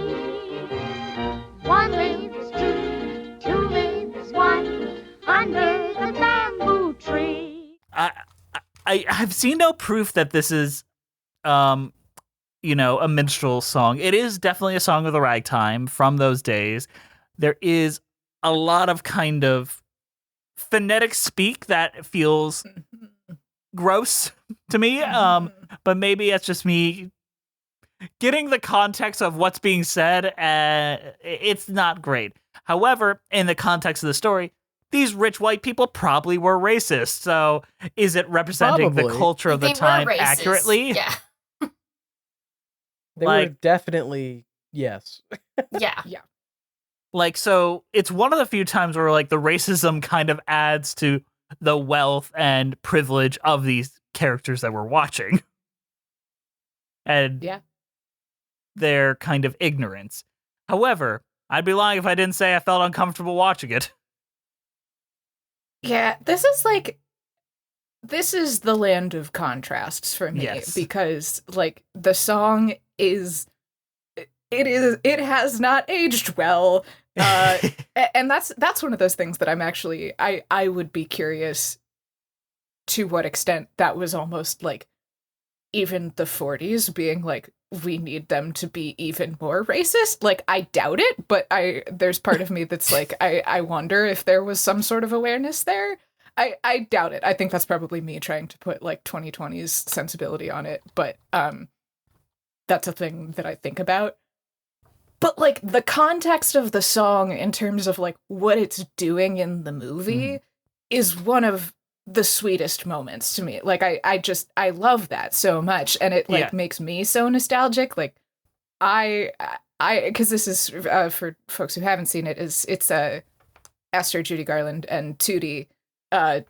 one live is two live is one, under the bamboo tree. I have seen no proof that this is, a minstrel song. It is definitely a song of the ragtime from those days. There is a lot of kind of phonetic speak that feels gross to me. But maybe it's just me getting the context of what's being said. It's not great. However, in the context of the story, these rich white people probably were racist. So is it representing the Probably. culture of the They were time racist. accurately? Yeah. They were Like- definitely, yes. Yeah. Like, so it's one of the few times where like the racism kind of adds to the wealth and privilege of these characters that we're watching. And Yeah. their kind of ignorance. However, I'd be lying if I didn't say I felt uncomfortable watching it. Yeah, this is the land of contrasts for me. Yes. Because like the song it has not aged well. And that's one of those things that I'm actually I would be curious to what extent that was almost like even the 40s being like, we need them to be even more racist. Like, I doubt it, but there's part of me that's like, I wonder if there was some sort of awareness there. I doubt it. I think that's probably me trying to put like 2020's sensibility on it, but that's a thing that I think about. But like the context of the song in terms of like what it's doing in the movie is one of the sweetest moments to me. Like I love that so much, and it like makes me so nostalgic. Like I because this is for folks who haven't seen it, it's Esther, Judy Garland, and Tootie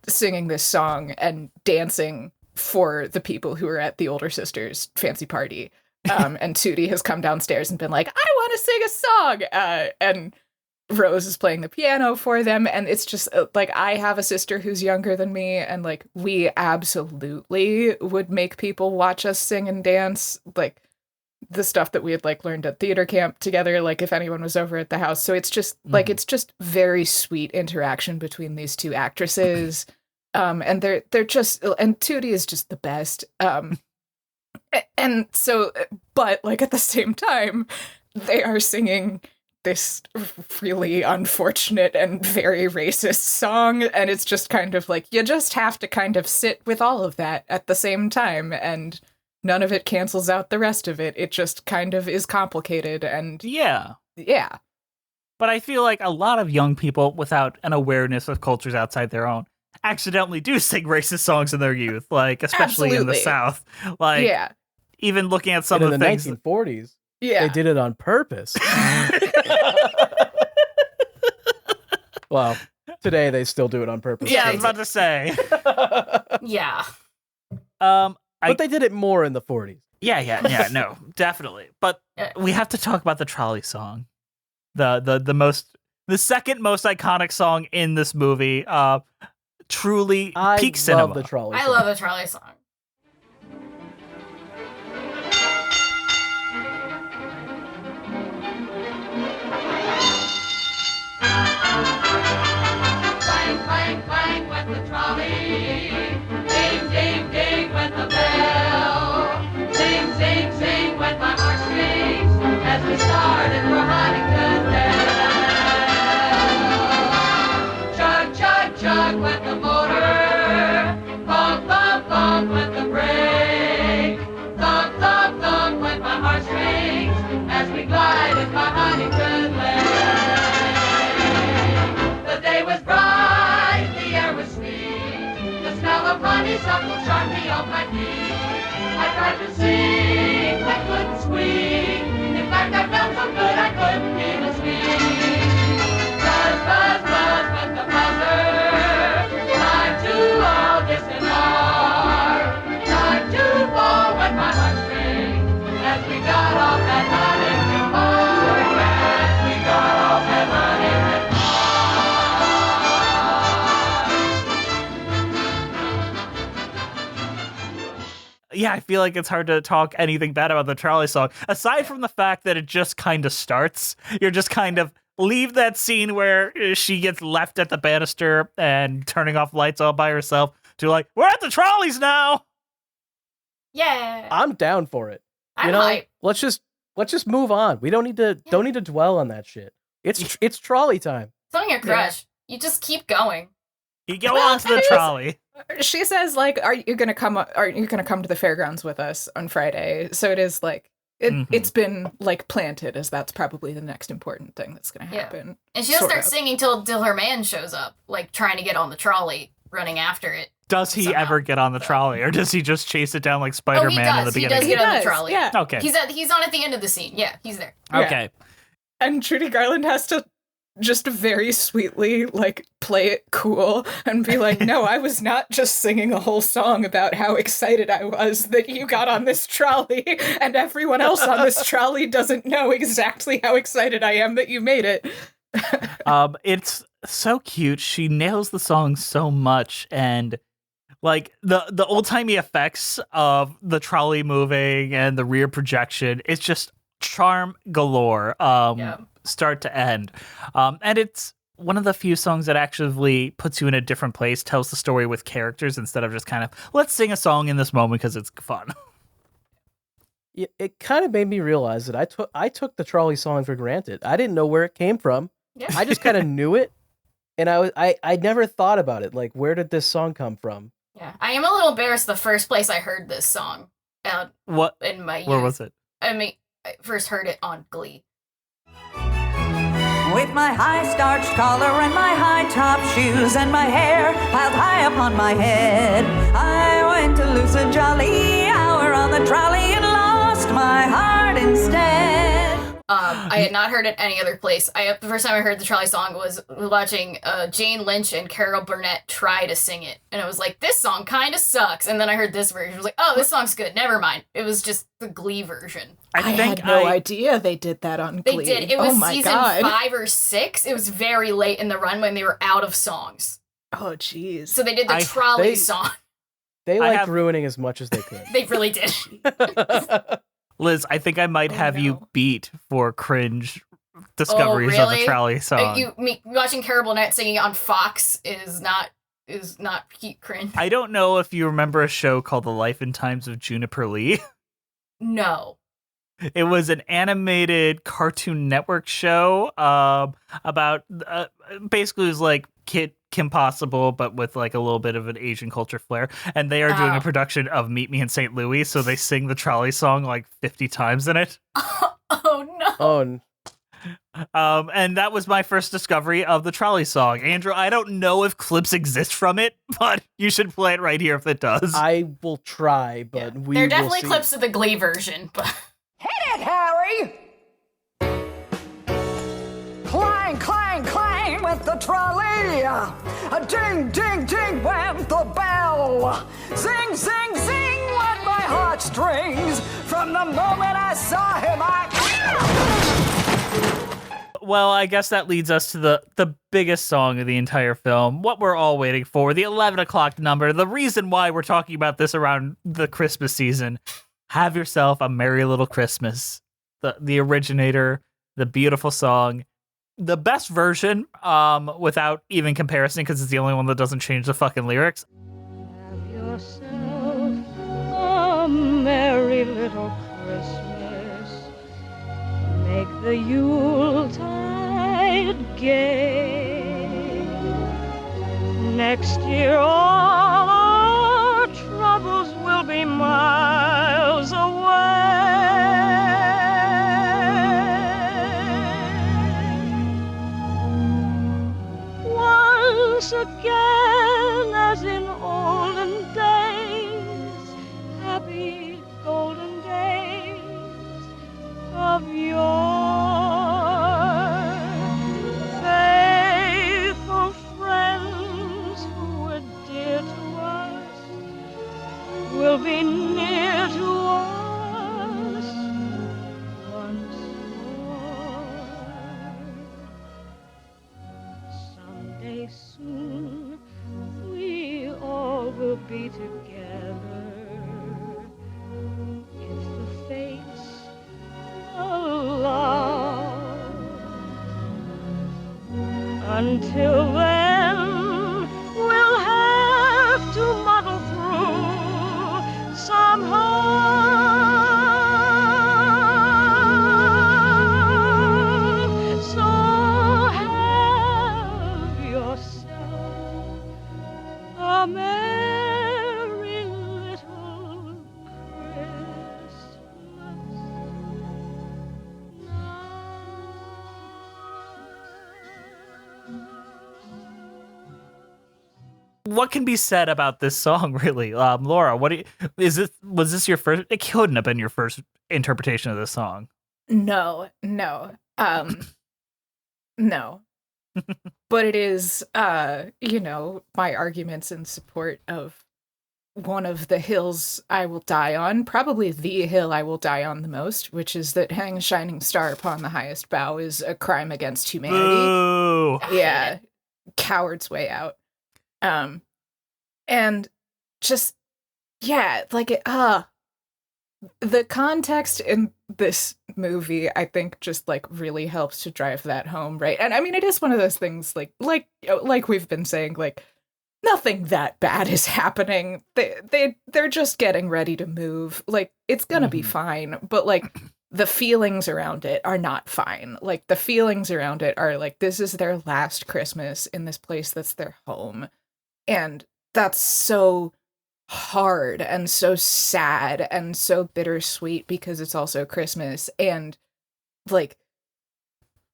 singing this song and dancing for the people who are at the older sister's fancy party. And Tootie has come downstairs and been like, I want to sing a song. And Rose is playing the piano for them, and it's just like, I have a sister who's younger than me, and like we absolutely would make people watch us sing and dance, like the stuff that we had like learned at theater camp together, like if anyone was over at the house. So it's just like, it's just very sweet interaction between these two actresses, and they're just, and Tootie is just the best, and so, but like at the same time, they are singing this really unfortunate and very racist song, and it's just kind of like, you just have to kind of sit with all of that at the same time, and none of it cancels out the rest of it. It just kind of is complicated, and Yeah. But I feel like a lot of young people without an awareness of cultures outside their own accidentally do sing racist songs in their youth, like especially in the Absolutely. South. Like even looking at some And of in the the things 1940s, yeah. they did it on purpose. Well, today they still do it on purpose. Yeah, I was about to say. Yeah. But they did it more in the 40s. Yeah, no, definitely. But we have to talk about the trolley song. The second most iconic song in this movie. Truly peak cinema. I love the trolley I song. love the trolley song. Clang, clang, clang went the trolley. Ding, ding, ding went the bell. Sing, sing, sing went my heartstrings as we started for Huntington Dell. Chug, chug, chug went the motor. Bump, bump, bump went the brake. Thump, thump, thump went my heartstrings as we glided by Huntington Lane. The day was bright, the air was sweet. The smell of honeysuckle charmed me off my feet. I tried to sing, I couldn't squeak. In fact, I felt so good I couldn't even speak. Buzz, buzz, buzz went the buzzer. Time to all distant bar. Time to fall went my heartstrings as we got off at Huntington Park. As we got off at Huntington Park. Yeah, I feel like it's hard to talk anything bad about the trolley song, aside from the fact that it just kind of starts. You're just kind of leave that scene where she gets left at the banister and turning off lights all by herself to like, we're at the trolleys now. Yeah. I'm down for it. I'm hype. let's just move on. We don't need to dwell on that shit. It's trolley time. It's on your crush. You just keep going. You go on to the trolley. she says like, are you gonna come to the fairgrounds with us on Friday? So it is like, it's been like planted as that's probably the next important thing that's gonna happen. And she doesn't start singing till her man shows up, like trying to get on the trolley, running after it. Does he ever get on the trolley, or does he just chase it down like Spider-Man in the beginning? He does get on the trolley. Yeah. Okay. He's on at the end of the scene. Yeah, he's there. Okay. And Judy Garland has to just very sweetly like play it cool and be like, no, I was not just singing a whole song about how excited I was that you got on this trolley, and everyone else on this trolley doesn't know exactly how excited I am that you made it. It's so cute. She nails the song so much, and like the old-timey effects of the trolley moving and the rear projection, it's just charm galore. Start to end. And it's one of the few songs that actually puts you in a different place, tells the story with characters instead of just kind of, let's sing a song in this moment because it's fun. It kind of made me realize that I took the trolley song for granted. I didn't know where it came from. Yeah. I just kind of knew it, and I never thought about it. Like, where did this song come from? Yeah. I am a little embarrassed the first place I heard this song. What? In my Where youth. was it? I mean, I first heard it on Glee. With my high starched collar and my high top shoes and my hair piled high upon my head, I went to lose a jolly hour on the trolley and lost my heart instead. I had not heard it any other place. The first time I heard the trolley song was watching Jane Lynch and Carol Burnett try to sing it. And I was like, this song kind of sucks. And then I heard this version. I was like, oh, this song's good. Never mind. It was just the Glee version. I had no idea they did that on Glee. They did. It was season 5 or 6. It was very late in the run when they were out of songs. Oh, jeez. So they did the trolley song. They liked ruining as much as they could. They really did. Liz, I think I might have you beat for cringe discoveries of the trolley song. Watching Carol Burnett singing on Fox is not peak cringe. I don't know if you remember a show called The Life and Times of Juniper Lee. No. It was an animated Cartoon Network show about basically it was like Kim Possible, but with like a little bit of an Asian culture flair. And they are doing a production of Meet Me in St. Louis, so they sing the trolley song like 50 times in it. Oh no. And that was my first discovery of the trolley song. Andrew, I don't know if clips exist from it, but you should play it right here if it does. I will try, but there are definitely clips of the Glee version, but hit it, Harry! Clang, clang, clang with the trolley. A ding, ding, ding went the bell. Zing, zing, zing went my heartstrings. From the moment I saw him, Well, I guess that leads us to the biggest song of the entire film, what we're all waiting for, the 11 o'clock number, the reason why we're talking about this around the Christmas season. Have Yourself a Merry Little Christmas. The originator, the beautiful song. The best version, without even comparison, because it's the only one that doesn't change the fucking lyrics. Have yourself a merry little Christmas. Make the Yuletide gay. Next year all our troubles will be miles away. Once again, as in olden days, happy golden days of yore. Faithful friends who were dear to us will be near to us once more. Someday soon we all will be together if the fates allow. Until then, we'll have to muddle through somehow. So have yourself a merry little Christmas. What can be said about this song, really? Laura, was this your first? It couldn't have been your first interpretation of this song. No. No. But it is, my arguments in support of one of the hills I will die on, probably the hill I will die on the most, which is that hang a shining star upon the highest bough is a crime against humanity. Ooh. Yeah. Coward's way out. And just, yeah, like the context in this movie, I think, just like really helps to drive that home, right? And I mean, it is one of those things like we've been saying, like nothing that bad is happening. They're just getting ready to move. Like it's gonna be fine, but like the feelings around it are not fine. Like the feelings around it are like this is their last Christmas in this place that's their home, and that's so hard and so sad and so bittersweet because it's also Christmas. And like,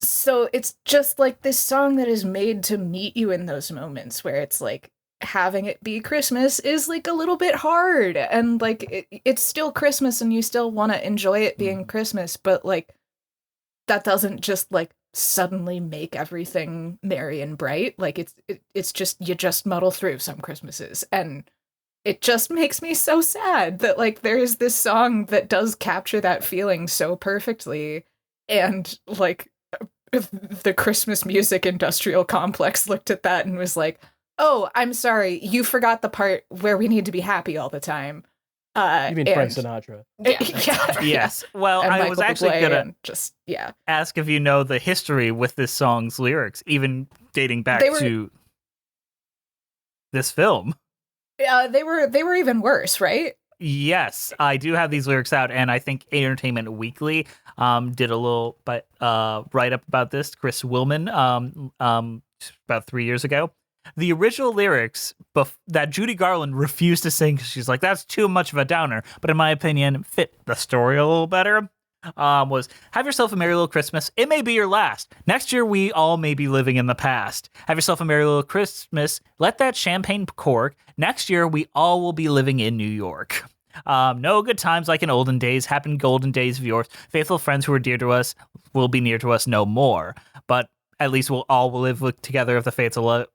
so it's just like this song that is made to meet you in those moments where it's like having it be Christmas is like a little bit hard, and like it's still Christmas and you still want to enjoy it being Christmas, but like that doesn't just like suddenly make everything merry and bright. Like it's just, you just muddle through some Christmases, and it just makes me so sad that like there's this song that does capture that feeling so perfectly, and like the Christmas music industrial complex looked at that and was like, oh, I'm sorry, you forgot the part where we need to be happy all the time. You mean Frank Sinatra? Yeah. Yes. Well, And I Michael was actually Bublé gonna and just ask if you know the history with this song's lyrics, even dating back to this film. They were even worse, right? Yes, I do have these lyrics out, and I think Entertainment Weekly did a little write up about this. Chris Willman about 3 years ago. The original lyrics that Judy Garland refused to sing because she's like, that's too much of a downer, but in my opinion, fit the story a little better, was, have yourself a merry little Christmas. It may be your last. Next year, we all may be living in the past. Have yourself a merry little Christmas. Let that champagne cork. Next year, we all will be living in New York. No good times like in olden days, happen golden days of yours. Faithful friends who are dear to us will be near to us no more. But at least we'll all live together if the fates allow.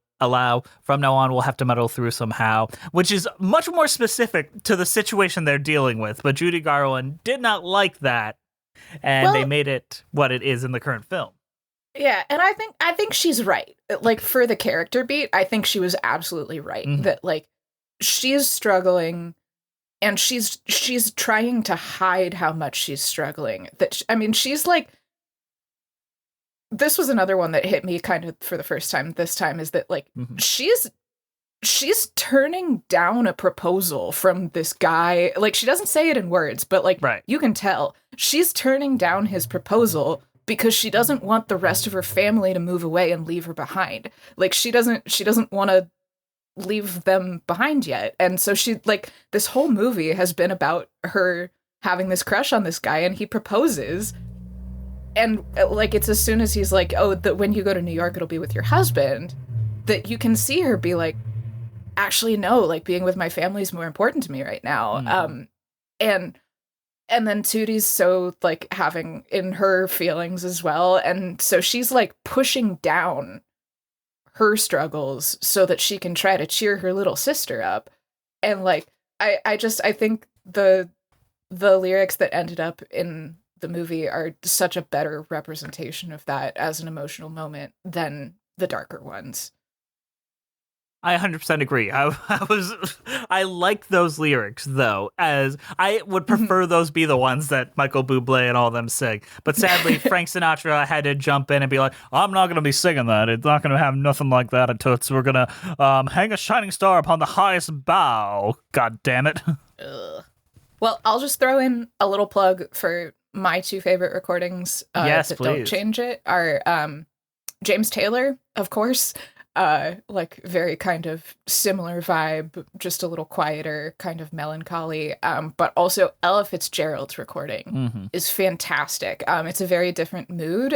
From now on, we'll have to muddle through somehow, which is much more specific to the situation they're dealing with. But Judy Garland did not like that, and they made it what it is in the current film. Yeah, and I think she's right. Like, for the character beat, I think she was absolutely right. Mm-hmm. That like she's struggling, and she's trying to hide how much she's struggling. She's like, this was another one that hit me kind of for the first time this time, is that like she's turning down a proposal from this guy. Like, she doesn't say it in words, but like you can tell she's turning down his proposal because she doesn't want the rest of her family to move away and leave her behind. Like, she doesn't want to leave them behind yet. And so she, like, this whole movie has been about her having this crush on this guy, and he proposes. And like, it's as soon as he's like, oh, when you go to New York, it'll be with your husband, that you can see her be like, actually, no, like, being with my family is more important to me right now. Mm-hmm. And then Tootie's so like having in her feelings as well. And so she's like pushing down her struggles so that she can try to cheer her little sister up. And like, I think the lyrics that ended up in the movie are such a better representation of that as an emotional moment than the darker ones. I 100% agree. I like those lyrics, though, as I would prefer those be the ones that Michael Bublé and all of them sing. But sadly, Frank Sinatra had to jump in and be like, I'm not going to be singing that. It's not going to have nothing like that at Toots. We're going to hang a shining star upon the highest bough. God damn it. Well, I'll just throw in a little plug for my two favorite recordings yes, that please. Don't change it are James Taylor, of course. Like, very kind of similar vibe, just a little quieter, kind of melancholy. But also Ella Fitzgerald's recording is fantastic. It's a very different mood.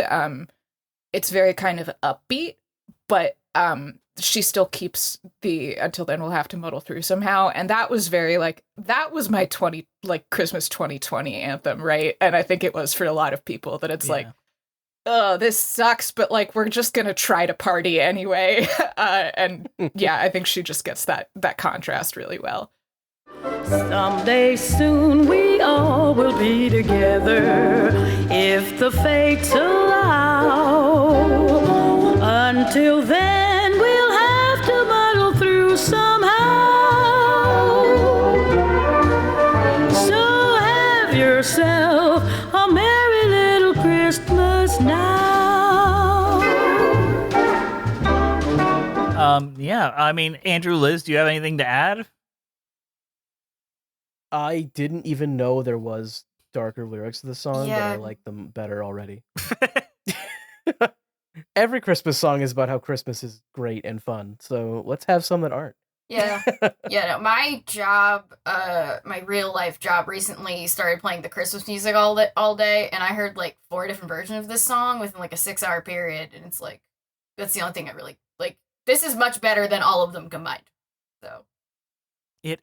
It's very kind of upbeat, but she still keeps the Until Then We'll Have to Muddle Through Somehow. And that was very that was my Christmas 2020 anthem, right? And I think it was for a lot of people that it's like, oh, this sucks, but like, we're just gonna try to party anyway. And yeah, I think she just gets that contrast really well. Someday soon we all will be together if the fates allow. Until then we'll have to muddle through somehow. So have yourself a merry little Christmas now. Yeah, I mean, Andrew, Liz, do you have anything to add? I didn't even know there was darker lyrics to the song, but I like them better already. Every Christmas song is about how Christmas is great and fun, so let's have some that aren't. Yeah. No, my job, my real life job recently started playing the Christmas music all day, and I heard like 4 different versions of this song within like a 6-hour period, and it's like, that's the only thing I really like. This is much better than all of them combined. So it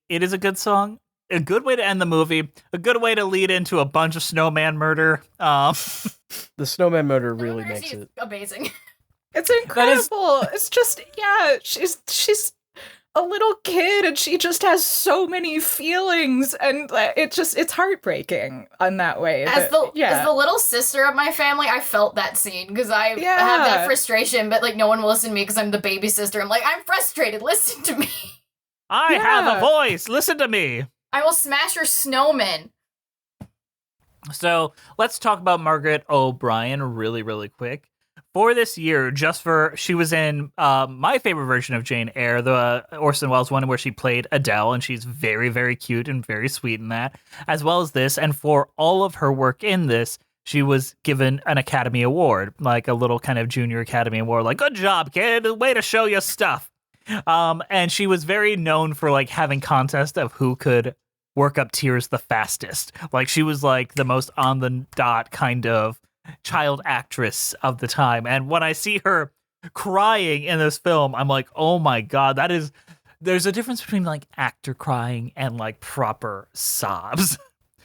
is a good song. a good way to end the movie, a good way to lead into a bunch of snowman murder. The snowman murder really Murder makes scene is it. amazing. It's incredible. It's just, yeah, she's a little kid and she just has so many feelings, and it's heartbreaking in that way. As the little sister of my family, I felt that scene because I have that frustration, but like no one will listen to me because I'm the baby sister. I'm like, I'm frustrated. Listen to me. I have a voice. Listen to me. I will smash your snowman. So let's talk about Margaret O'Brien really, really quick. For this year, she was in my favorite version of Jane Eyre, the Orson Welles one where she played Adele, and she's very, very cute and very sweet in that, as well as this. And for all of her work in this, she was given an Academy Award, like a little kind of junior Academy Award, like, good job, kid, way to show your stuff. And she was very known for like having contests of who could work up tears the fastest. Like she was like the most on the dot kind of child actress of the time. And when I see her crying in this film, I'm like, oh my God, there's a difference between like actor crying and like proper sobs.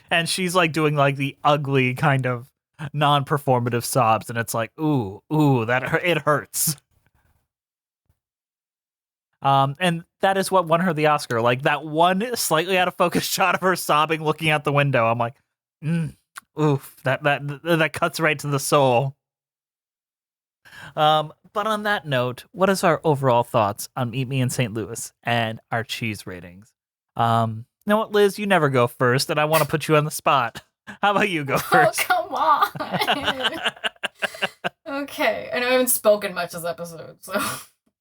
And she's like doing like the ugly kind of non-performative sobs. And it's like, ooh, it hurts. And that is what won her the Oscar. Like that one slightly out of focus shot of her sobbing, looking out the window. I'm like, oof, that cuts right to the soul. But on that note, what is our overall thoughts on Meet Me in St. Louis and our cheese ratings? You know what, Liz, you never go first, and I want to put you on the spot. How about you go first? Oh, come on. Okay, I know I haven't spoken much this episode, so you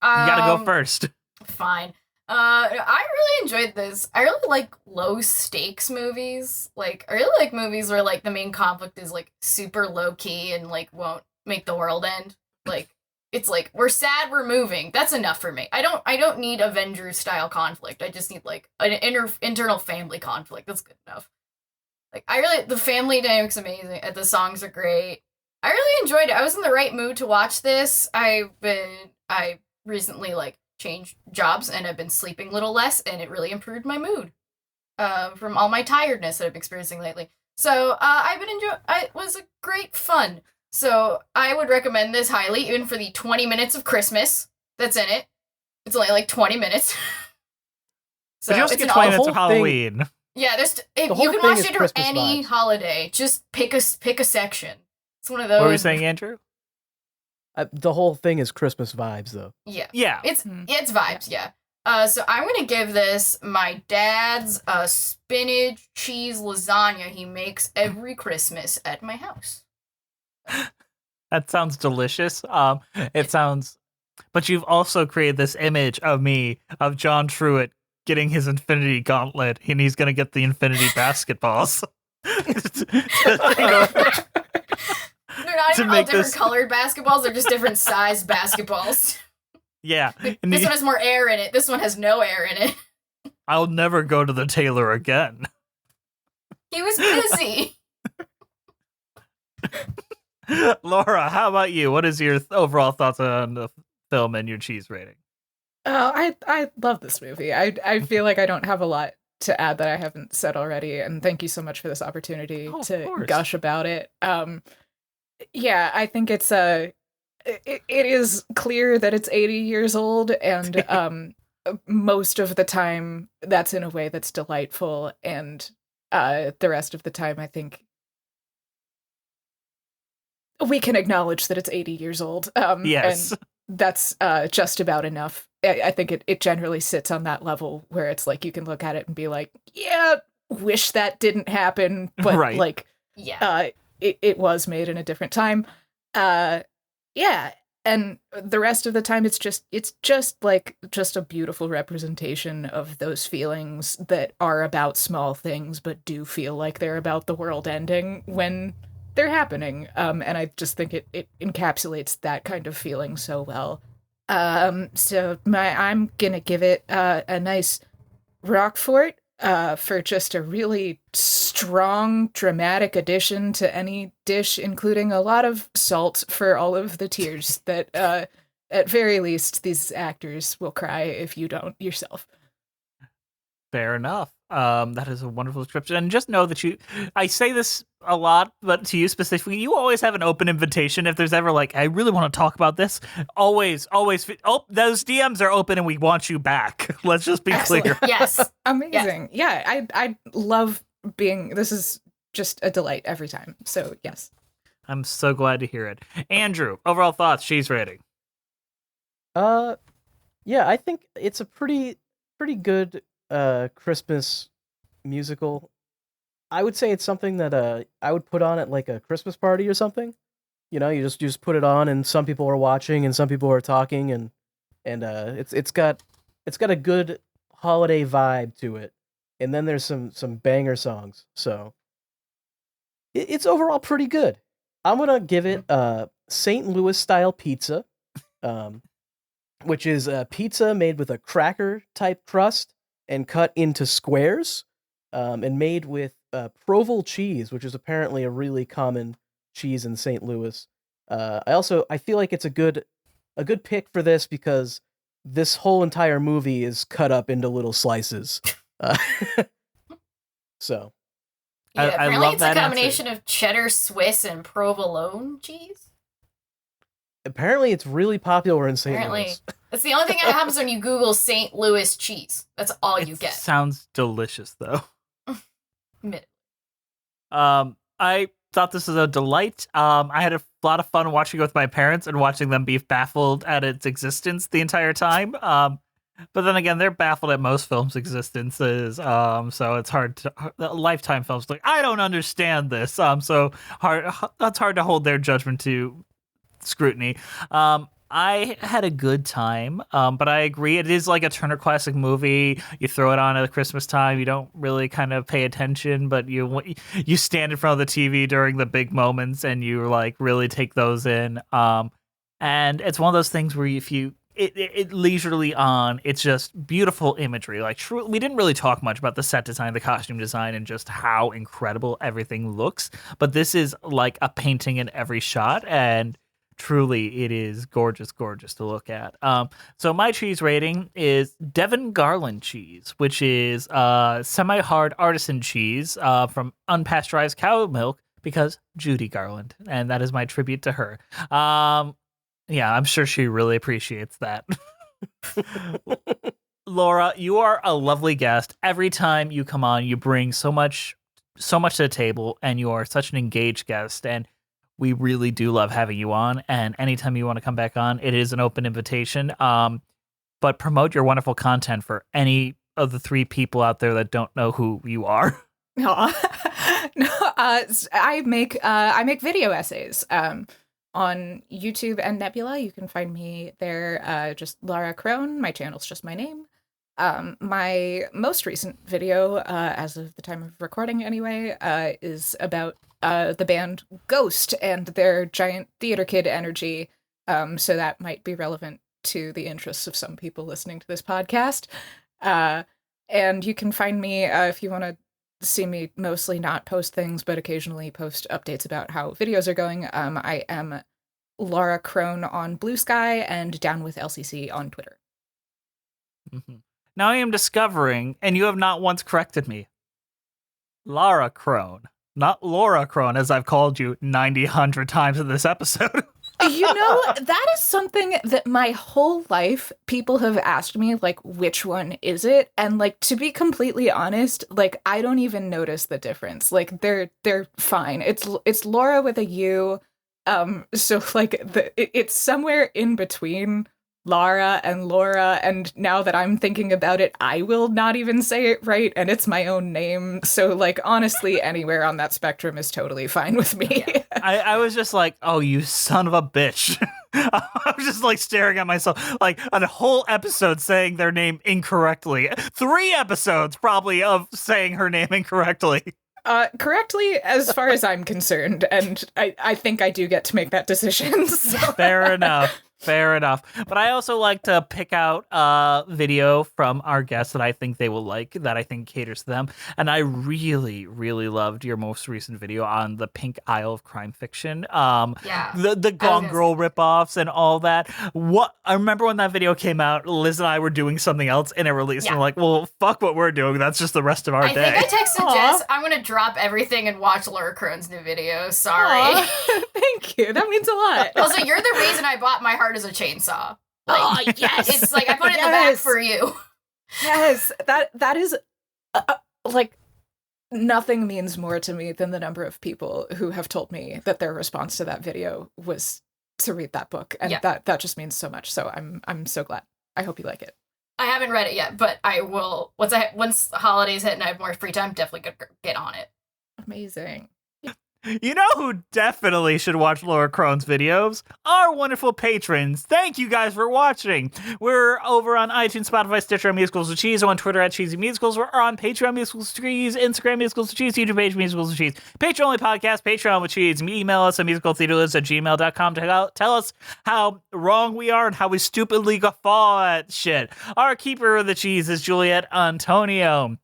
gotta go first. Fine. I really enjoyed this. I really like low stakes movies. Like, I really like movies where like the main conflict is like super low key and like won't make the world end. Like, it's like, we're sad, we're moving. That's enough for me. I don't need Avengers style conflict. I just need like an internal family conflict. That's good enough. Like, the family dynamic's amazing. The songs are great. I really enjoyed it. I was in the right mood to watch this. I recently like changed jobs and I've been sleeping a little less, and it really improved my mood from all my tiredness that I've been experiencing lately. So I've been enjoying. It was a great fun. So I would recommend this highly, even for the 20 minutes of Christmas that's in it. It's only like 20 minutes. So but you also get 20 minutes of Halloween. Yeah, you can watch it for any holiday. Just pick a section. It's one of those. What were you saying, Andrew? The whole thing is Christmas vibes, though. Yeah. It's vibes, yeah. So I'm going to give this my dad's spinach cheese lasagna he makes every Christmas at my house. That sounds delicious. It sounds... But you've also created this image of John Truitt getting his Infinity Gauntlet, and he's going to get the Infinity basketballs. They're not even all different colored basketballs. They're just different sized basketballs. Yeah. This one has more air in it. This one has no air in it. I'll never go to the tailor again. He was busy. Laura, how about you? What is your overall thoughts on the film and your cheese rating? I love this movie. I feel like I don't have a lot to add that I haven't said already, and thank you so much for this opportunity to gush about it. Yeah, I think it is clear that it's 80 years old, and most of the time that's in a way that's delightful, and the rest of the time I think we can acknowledge that it's 80 years old. Yes. And that's just about enough. I think it generally sits on that level where it's like you can look at it and be like, yeah, wish that didn't happen, but right. Like, yeah. It was made in a different time. Yeah, and the rest of the time it's just a beautiful representation of those feelings that are about small things but do feel like they're about the world ending when they're happening. And I just think it encapsulates that kind of feeling so well. So I'm gonna give it a nice Roquefort for just a really strong, dramatic addition to any dish, including a lot of salt for all of the tears that, at very least, these actors will cry if you don't yourself. Fair enough. That is a wonderful description. And just know that I say this a lot, but to you specifically, you always have an open invitation. If there's ever I really want to talk about this, always, those DMs are open and we want you back. Let's just be clear. Yes. Amazing. Yeah, I love this is just a delight every time. So yes. I'm so glad to hear it. Andrew, overall thoughts, She's rating. Yeah, I think it's a pretty good Christmas musical. I would say it's something that I would put on at a Christmas party or something. You just put it on and some people are watching and some people are talking and it's got a good holiday vibe to it. And then there's some banger songs. So it's overall pretty good. I'm going to give it St. Louis style pizza. Which is a pizza made with a cracker type crust and cut into squares, and made with Provolone cheese, which is apparently a really common cheese in St. Louis. I feel like it's a good pick for this because this whole entire movie is cut up into little slices. So, Yeah, apparently I love it's that a combination of cheddar Swiss and provolone cheese. Apparently, it's really popular in St. Louis. That's the only thing that happens when you Google St. Louis cheese. That's all you get. Sounds delicious, though. Admit. I thought this was a delight. I had a lot of fun watching it with my parents and watching them be baffled at its existence the entire time. But then again, they're baffled at most films' existences. So it's hard to Lifetime films I don't understand this. So that's hard to hold their judgment to scrutiny. I had a good time, but I agree it is like a Turner Classic movie. You throw it on at Christmas time, you don't really kind of pay attention, but you stand in front of the TV during the big moments and you really take those in. And it's one of those things where if you it leisurely on, it's just beautiful imagery. We didn't really talk much about the set design, the costume design, and just how incredible everything looks. But this is like a painting in every shot, and truly, it is gorgeous to look at. So my cheese rating is Devon Garland cheese, which is semi-hard artisan cheese from unpasteurized cow milk because Judy Garland, and that is my tribute to her. Yeah, I'm sure she really appreciates that. Laura, you are a lovely guest. Every time you come on, you bring so much to the table, and you are such an engaged guest, and we really do love having you on, and anytime you want to come back on, it is an open invitation. But promote your wonderful content for any of the three people out there that don't know who you are. I make video essays on YouTube and Nebula. You can find me there, just Laura Crone. My channel's just my name. My most recent video, as of the time of recording anyway, is about the band Ghost and their giant theater kid energy. So that might be relevant to the interests of some people listening to this podcast. And you can find me if you want to see me mostly not post things, but occasionally post updates about how videos are going. I am Laura Crone on Blue Sky and Down with LCC on Twitter. Mm-hmm. Now I am discovering, and you have not once corrected me, Laura Crone, not Laura Crone, as I've called you 100 times in this episode. You know, that is something that my whole life people have asked me, like, which one is it? And, like, to be completely honest, like, I don't even notice the difference. Like, they're fine. It's Laura with a U. So, like, it's somewhere in between Lara and Laura, and now that I'm thinking about it, I will not even say it right, and it's my own name. So, like, honestly, anywhere on that spectrum is totally fine with me. I was just like, oh, you son of a bitch. I was just like staring at myself, like a whole episode saying their name incorrectly. 3 episodes probably of saying her name incorrectly. Correctly, as far as I'm concerned, and I think I do get to make that decision. So. Fair enough. Fair enough. But I also like to pick out a video from our guests that I think they will like, that I think caters to them. And I really, really loved your most recent video on the Pink Isle of crime fiction. Yeah. The Gone Girl ripoffs and all that. What I remember when that video came out, Liz and I were doing something else and it released. And we're like, well, fuck what we're doing. That's just the rest of our day. I think I texted Jess, I'm going to drop everything and watch Laura Crone's new video. Sorry. Thank you. That means a lot. Also, you're the reason I bought My Heart as a Chainsaw. Oh, yes. It's like I put it in the back for you. Yes. That is like nothing means more to me than the number of people who have told me that their response to that video was to read that book. And that just means so much. So I'm so glad. I hope you like it. I haven't read it yet, but I will. Once the holidays hit and I have more free time, definitely get on it. Amazing. You know who definitely should watch Laura Crone's videos? Our wonderful patrons. Thank you guys for watching. We're over on iTunes, Spotify, Stitcher, Musicals with Cheese, on Twitter at Cheesy Musicals. We're on Patreon, Musicals with Cheese, Instagram, Musicals with Cheese, YouTube page, Musicals with Cheese, Patreon only podcast, Patreon with Cheese. Email us at musicaltheaterlist@gmail.com to tell us how wrong we are and how we stupidly guffaw at shit. Our keeper of the cheese is Juliet Antonio.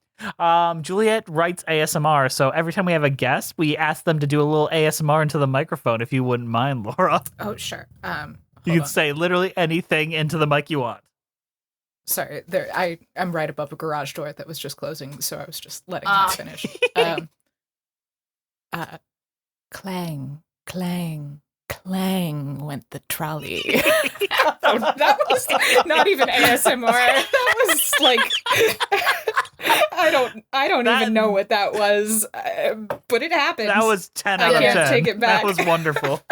Juliet writes ASMR, so every time we have a guest, we ask them to do a little ASMR into the microphone, if you wouldn't mind, Laura. Oh, sure. You can say literally anything into the mic you want. Sorry, I'm right above a garage door that was just closing, so I was just letting him finish. Clang, clang, clang went the trolley. That was not even ASMR. That was like I don't even know what that was, but it happened. That was 10 out of 10. I can't take it back. That was wonderful.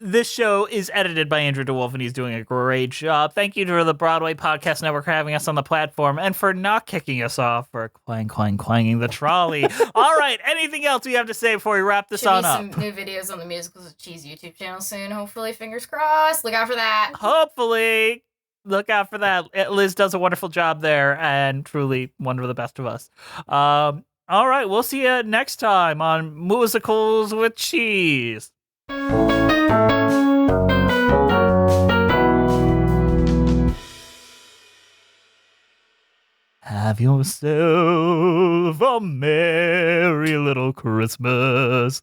This show is edited by Andrew DeWolf, and he's doing a great job. Thank you to the Broadway Podcast Network for having us on the platform and for not kicking us off for clanging the trolley. All right, anything else we have to say before we wrap this on up? Some new videos on the Musicals with Cheese YouTube channel soon, hopefully. Fingers crossed. Look out for that. Hopefully. Look out for that. Liz does a wonderful job there, and truly one of the best of us. All right, we'll see you next time on Musicals with Cheese. Have yourself a merry little Christmas.